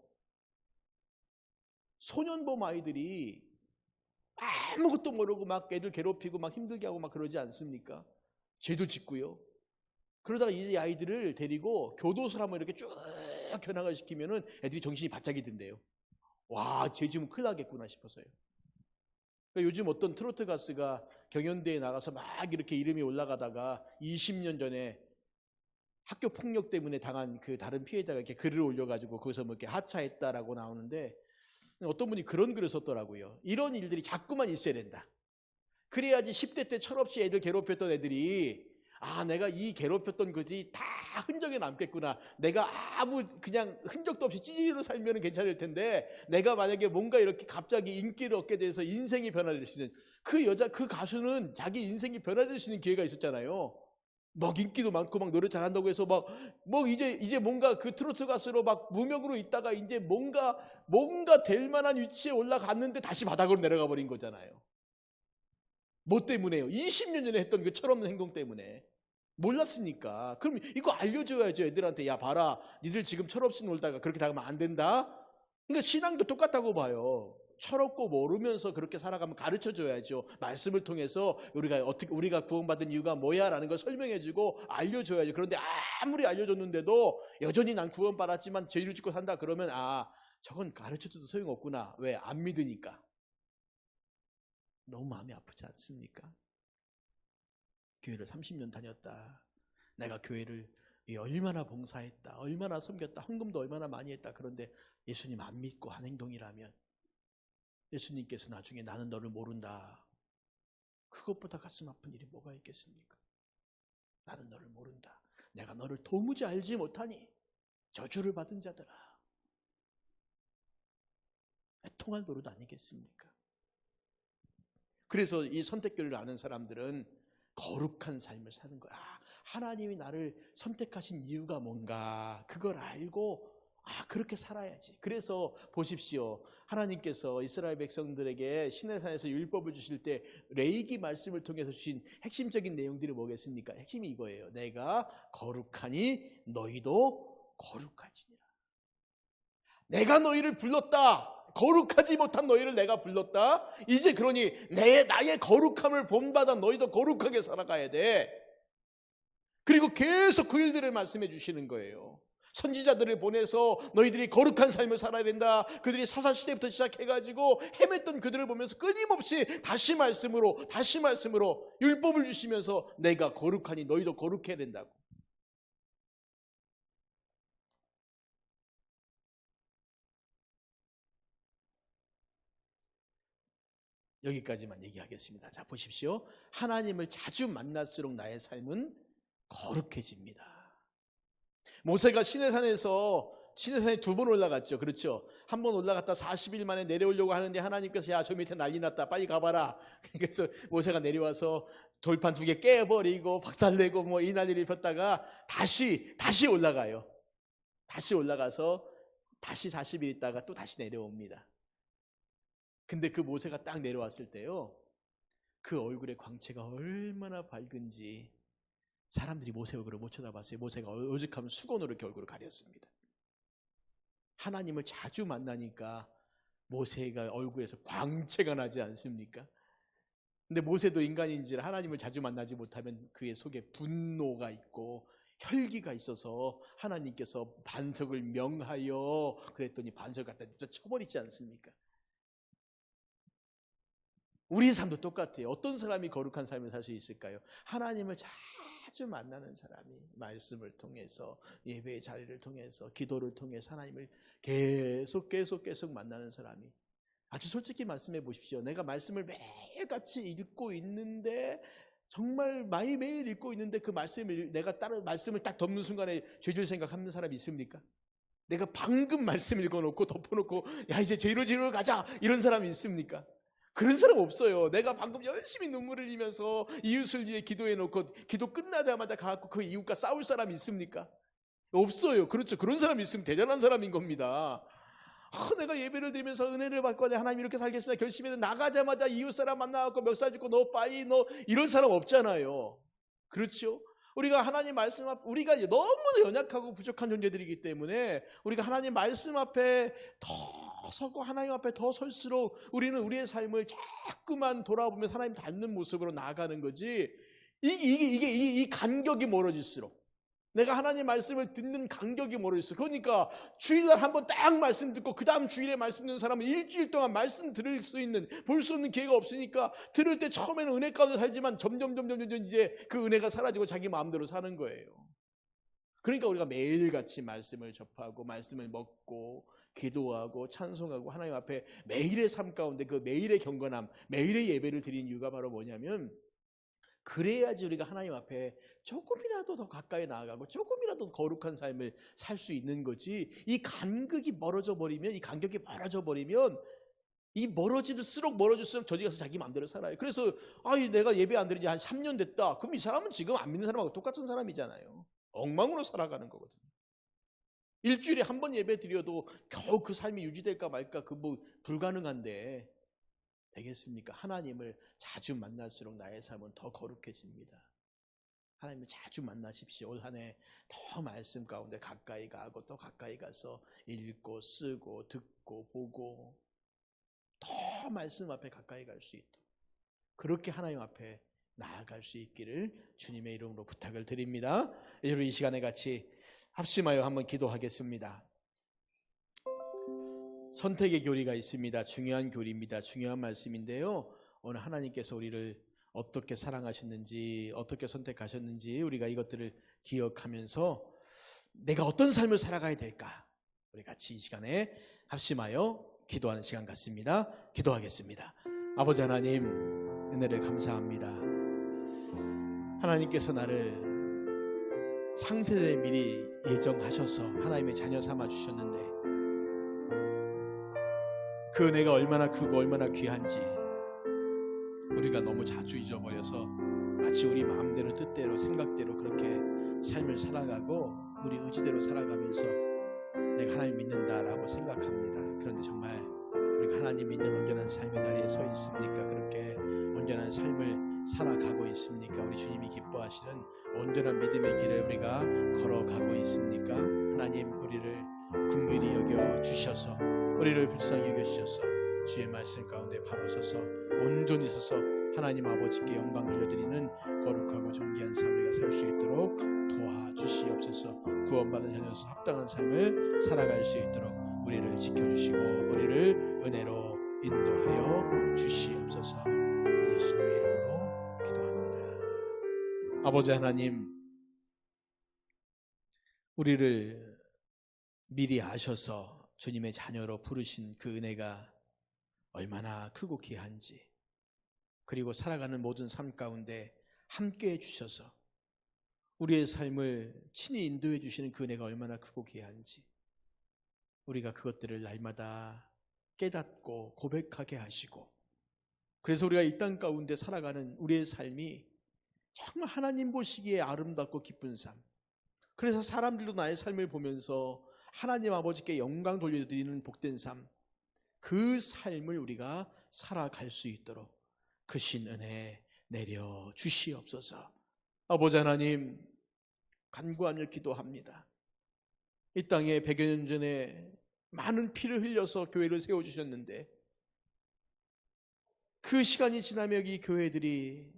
소년범 아이들이 아무것도 모르고 막 애들 괴롭히고 막 힘들게 하고 막 그러지 않습니까? 죄도 짓고요. 그러다가 이 아이들을 데리고 교도소를 한번 이렇게 쭉 견학을 시키면은 애들이 정신이 바짝이 든대요. 와, 죄 지으면 큰일 나겠구나 싶어서요. 그러니까 요즘 어떤 트로트 가수가 경연대회에 나가서 막 이렇게 이름이 올라가다가 20년 전에 학교 폭력 때문에 당한 그 다른 피해자가 이렇게 글을 올려가지고 거기서 뭐 이렇게 하차했다라고 나오는데, 어떤 분이 그런 글을 썼더라고요. 이런 일들이 자꾸만 있어야 된다. 그래야지 10대 때 철없이 애들 괴롭혔던 애들이, 아, 내가 이 괴롭혔던 것이 다 흔적에 남겠구나. 내가 아무 그냥 흔적도 없이 찌질이로 살면 괜찮을 텐데, 내가 만약에 뭔가 이렇게 갑자기 인기를 얻게 돼서 인생이 변화될 수 있는, 그 가수는 자기 인생이 변화될 수 있는 기회가 있었잖아요. 막 인기도 많고 막 노래 잘한다고 해서 뭐 이제 뭔가 그 트로트 가수로 막 무명으로 있다가 이제 뭔가 될 만한 위치에 올라갔는데 다시 바닥으로 내려가 버린 거잖아요. 뭐 때문에요? 20년 전에 했던 그 철없는 행동 때문에. 몰랐으니까. 그럼 이거 알려줘야죠, 애들한테. 야, 봐라, 니들 지금 철없이 놀다가 그렇게 당하면 안 된다. 그러니까 신앙도 똑같다고 봐요. 철없고 모르면서 그렇게 살아가면 가르쳐줘야죠. 말씀을 통해서 우리가 구원받은 이유가 뭐야라는 걸 설명해주고 알려줘야죠. 그런데 아무리 알려줬는데도 여전히 난 구원받았지만 죄를 짓고 산다 그러면, 아, 저건 가르쳐줘도 소용없구나. 왜? 안 믿으니까. 너무 마음이 아프지 않습니까? 교회를 30년 다녔다. 내가 교회를 얼마나 봉사했다. 얼마나 섬겼다. 헌금도 얼마나 많이 했다. 그런데 예수님 안 믿고 한 행동이라면, 예수님께서 나중에 나는 너를 모른다. 그것보다 가슴 아픈 일이 뭐가 있겠습니까? 나는 너를 모른다. 내가 너를 도무지 알지 못하니 저주를 받은 자들아. 통할 노릇 아니겠습니까? 그래서 이 선택교리를 아는 사람들은 거룩한 삶을 사는 거야. 하나님이 나를 선택하신 이유가 뭔가 그걸 알고 그렇게 살아야지. 그래서 보십시오. 하나님께서 이스라엘 백성들에게 시내산에서 율법을 주실 때 레위기 말씀을 통해서 주신 핵심적인 내용들이 뭐겠습니까? 핵심이 이거예요. 내가 거룩하니 너희도 거룩하지니라. 내가 너희를 불렀다. 거룩하지 못한 너희를 내가 불렀다. 이제 그러니 나의 거룩함을 본받아 너희도 거룩하게 살아가야 돼. 그리고 계속 그 일들을 말씀해 주시는 거예요. 선지자들을 보내서 너희들이 거룩한 삶을 살아야 된다. 그들이 사사시대부터 시작해가지고 헤맸던 그들을 보면서 끊임없이 다시 말씀으로 율법을 주시면서 내가 거룩하니 너희도 거룩해야 된다고. 여기까지만 얘기하겠습니다. 자, 보십시오. 하나님을 자주 만날수록 나의 삶은 거룩해집니다. 모세가 시내산에 2번 올라갔죠. 그렇죠. 한 번 올라갔다 40일 만에 내려오려고 하는데 하나님께서 야, 저 밑에 난리 났다. 빨리 가봐라. 그래서 모세가 내려와서 돌판 2개 깨버리고 박살내고 이 난리를 폈다가 다시 올라가요. 다시 올라가서 다시 40일 있다가 또 다시 내려옵니다. 근데 그 모세가 딱 내려왔을 때요, 그 얼굴의 광채가 얼마나 밝은지 사람들이 모세 얼굴을 못 쳐다봤어요. 모세가 오죽하면 수건으로 이렇게 얼굴을 가렸습니다. 하나님을 자주 만나니까 모세가 얼굴에서 광채가 나지 않습니까? 근데 모세도 인간인지라 하나님을 자주 만나지 못하면 그의 속에 분노가 있고 혈기가 있어서 하나님께서 반석을 명하여 그랬더니 반석 갖다 쳐버리지 않습니까? 우리 삶도 똑같아요. 어떤 사람이 거룩한 삶을 살 수 있을까요? 하나님을 자주 만나는 사람이 말씀을 통해서, 예배의 자리를 통해서, 기도를 통해서 하나님을 계속 만나는 사람이. 아주 솔직히 말씀해 보십시오. 내가 말씀을 매일같이 읽고 있는데, 정말 매일 읽고 있는데 그 말씀을 내가 말씀을 딱 덮는 순간에 죄질 생각하는 사람이 있습니까? 내가 방금 말씀 읽어놓고 덮어놓고 야, 이제 죄로 지르러 가자 이런 사람이 있습니까? 그런 사람 없어요. 내가 방금 열심히 눈물을 흘리면서 이웃을 위해 기도해놓고 기도 끝나자마자 가서 그 이웃과 싸울 사람이 있습니까? 없어요. 그렇죠. 그런 사람이 있으면 대단한 사람인 겁니다. 내가 예배를 드리면서 은혜를 받고 하나님 이렇게 살겠습니다 결심해서 나가자마자 이웃 사람 만나갖고 멱살 짚고 너 이런 사람 없잖아요. 그렇죠? 우리가 하나님 말씀 앞, 우리가 너무나 연약하고 부족한 존재들이기 때문에 우리가 하나님 말씀 앞에 더 서고 하나님 앞에 더 설수록 우리는 우리의 삶을 자꾸만 돌아보면서 하나님 닮는 모습으로 나아가는 거지. 이 간격이 멀어질수록, 내가 하나님 말씀을 듣는 간격이 멀어질수록, 그러니까 주일날 한번 딱 말씀 듣고 그 다음 주일에 말씀 듣는 사람은 일주일 동안 말씀 들을 수 있는, 볼 수 있는 기회가 없으니까 들을 때 처음에는 은혜 가운데 살지만 점점 이제 그 은혜가 사라지고 자기 마음대로 사는 거예요. 그러니까 우리가 매일같이 말씀을 접하고 말씀을 먹고 기도하고 찬송하고 하나님 앞에 매일의 삶 가운데 그 매일의 경건함, 매일의 예배를 드리는 이유가 바로 뭐냐면, 그래야지 우리가 하나님 앞에 조금이라도 더 가까이 나아가고 조금이라도 거룩한 삶을 살 수 있는 거지. 이 간격이 멀어져 버리면 이 멀어질수록 저기 가서 자기 마음대로 살아요. 그래서 내가 예배 안 드린 지 한 3년 됐다. 그럼 이 사람은 지금 안 믿는 사람하고 똑같은 사람이잖아요. 엉망으로 살아가는 거거든요. 일주일에 한 번 예배 드려도 겨우 그 삶이 유지될까 말까 불가능한데 되겠습니까? 하나님을 자주 만날수록 나의 삶은 더 거룩해집니다. 하나님을 자주 만나십시오. 올 한 해 더 말씀 가운데 가까이 가고 또 가까이 가서 읽고 쓰고 듣고 보고 더 말씀 앞에 가까이 갈 수 있도록, 그렇게 하나님 앞에 나아갈 수 있기를 주님의 이름으로 부탁을 드립니다. 이제 이 시간에 같이 합심하여 한번 기도하겠습니다. 선택의 교리가 있습니다. 중요한 교리입니다. 중요한 말씀인데요, 오늘 하나님께서 우리를 어떻게 사랑하셨는지, 어떻게 선택하셨는지 우리가 이것들을 기억하면서 내가 어떤 삶을 살아가야 될까, 우리 같이 이 시간에 합심하여 기도하는 시간 같습니다. 기도하겠습니다. 아버지 하나님, 은혜를 감사합니다. 하나님께서 나를 창세전에 미리 예정하셔서 하나님의 자녀 삼아 주셨는데, 그 그 은혜가 얼마나 크고 얼마나 귀한지 우리가 너무 자주 잊어버려서 마치 우리 마음대로 뜻대로 생각대로 그렇게 삶을 살아가고 우리 의지대로 살아가면서 내가 하나님 믿는다라고 생각합니다. 그런데 정말 우리가 하나님 믿는 온전한 삶의 자리에 서 있습니까? 그렇게 온전한 삶을 살아가고 있습니까? 우리 주님이 기뻐하시는 온전한 믿음의 길을 우리가 걸어가고 있습니까? 하나님 우리를 긍휼히 여겨 주셔서 우리를 불쌍히 여겨 주셔서 주의 말씀 가운데 바로 서서 온전히 서서 하나님 아버지께 영광 돌려드리는 거룩하고 존귀한 삶 우리가 살 수 있도록 도와주시옵소서. 구원받은 자녀로서 합당한 삶을 살아갈 수 있도록 우리를 지켜주시고 우리를 은혜로 인도하여 주시옵소서. 예수님의 이름으로 기도합니다. 아버지 하나님, 우리를 미리 아셔서 주님의 자녀로 부르신 그 은혜가 얼마나 크고 귀한지, 그리고 살아가는 모든 삶 가운데 함께해 주셔서 우리의 삶을 친히 인도해 주시는 그 은혜가 얼마나 크고 귀한지 우리가 그것들을 날마다 깨닫고 고백하게 하시고, 그래서 우리가 이 땅 가운데 살아가는 우리의 삶이 정말 하나님 보시기에 아름답고 기쁜 삶, 그래서 사람들도 나의 삶을 보면서 하나님 아버지께 영광 돌려드리는 복된 삶, 그 삶을 우리가 살아갈 수 있도록 크신 은혜 내려 주시옵소서. 아버지 하나님, 간구하며 기도합니다. 이 땅에 100여 년 전에 많은 피를 흘려서 교회를 세워주셨는데 그 시간이 지나면 이 교회들이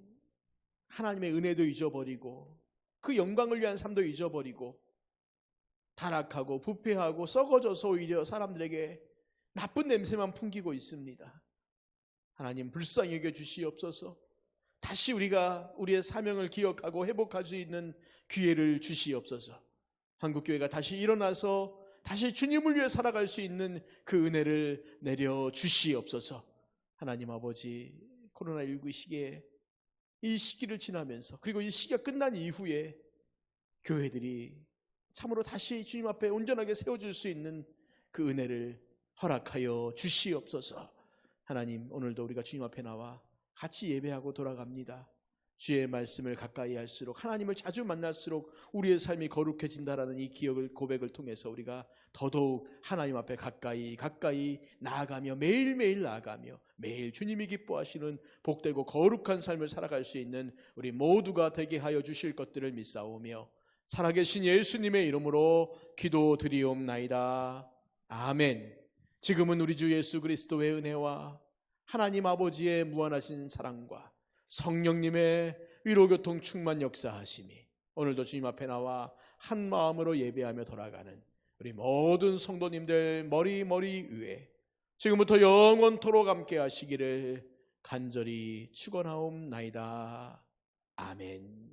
하나님의 은혜도 잊어버리고 그 영광을 위한 삶도 잊어버리고 타락하고 부패하고 썩어져서 오히려 사람들에게 나쁜 냄새만 풍기고 있습니다. 하나님 불쌍히 여겨 주시옵소서. 다시 우리가 우리의 사명을 기억하고 회복할 수 있는 기회를 주시옵소서. 한국교회가 다시 일어나서 다시 주님을 위해 살아갈 수 있는 그 은혜를 내려 주시옵소서. 하나님 아버지, 코로나19 시기에 이 시기를 지나면서 그리고 이 시기가 끝난 이후에 교회들이 참으로 다시 주님 앞에 온전하게 세워질 수 있는 그 은혜를 허락하여 주시옵소서. 하나님, 오늘도 우리가 주님 앞에 나와 같이 예배하고 돌아갑니다. 주의 말씀을 가까이 할수록, 하나님을 자주 만날수록 우리의 삶이 거룩해진다라는 이 기억을, 고백을 통해서 우리가 더더욱 하나님 앞에 가까이 나아가며 매일매일 나아가며 매일 주님이 기뻐하시는 복되고 거룩한 삶을 살아갈 수 있는 우리 모두가 되게 하여 주실 것들을 믿사오며 살아계신 예수님의 이름으로 기도드리옵나이다. 아멘. 지금은 우리 주 예수 그리스도의 은혜와 하나님 아버지의 무한하신 사랑과 성령님의 위로교통 충만 역사하심이 오늘도 주님 앞에 나와 한 마음으로 예배하며 돌아가는 우리 모든 성도님들 머리 위에 지금부터 영원토록 함께 하시기를 간절히 축원하옵나이다. 아멘.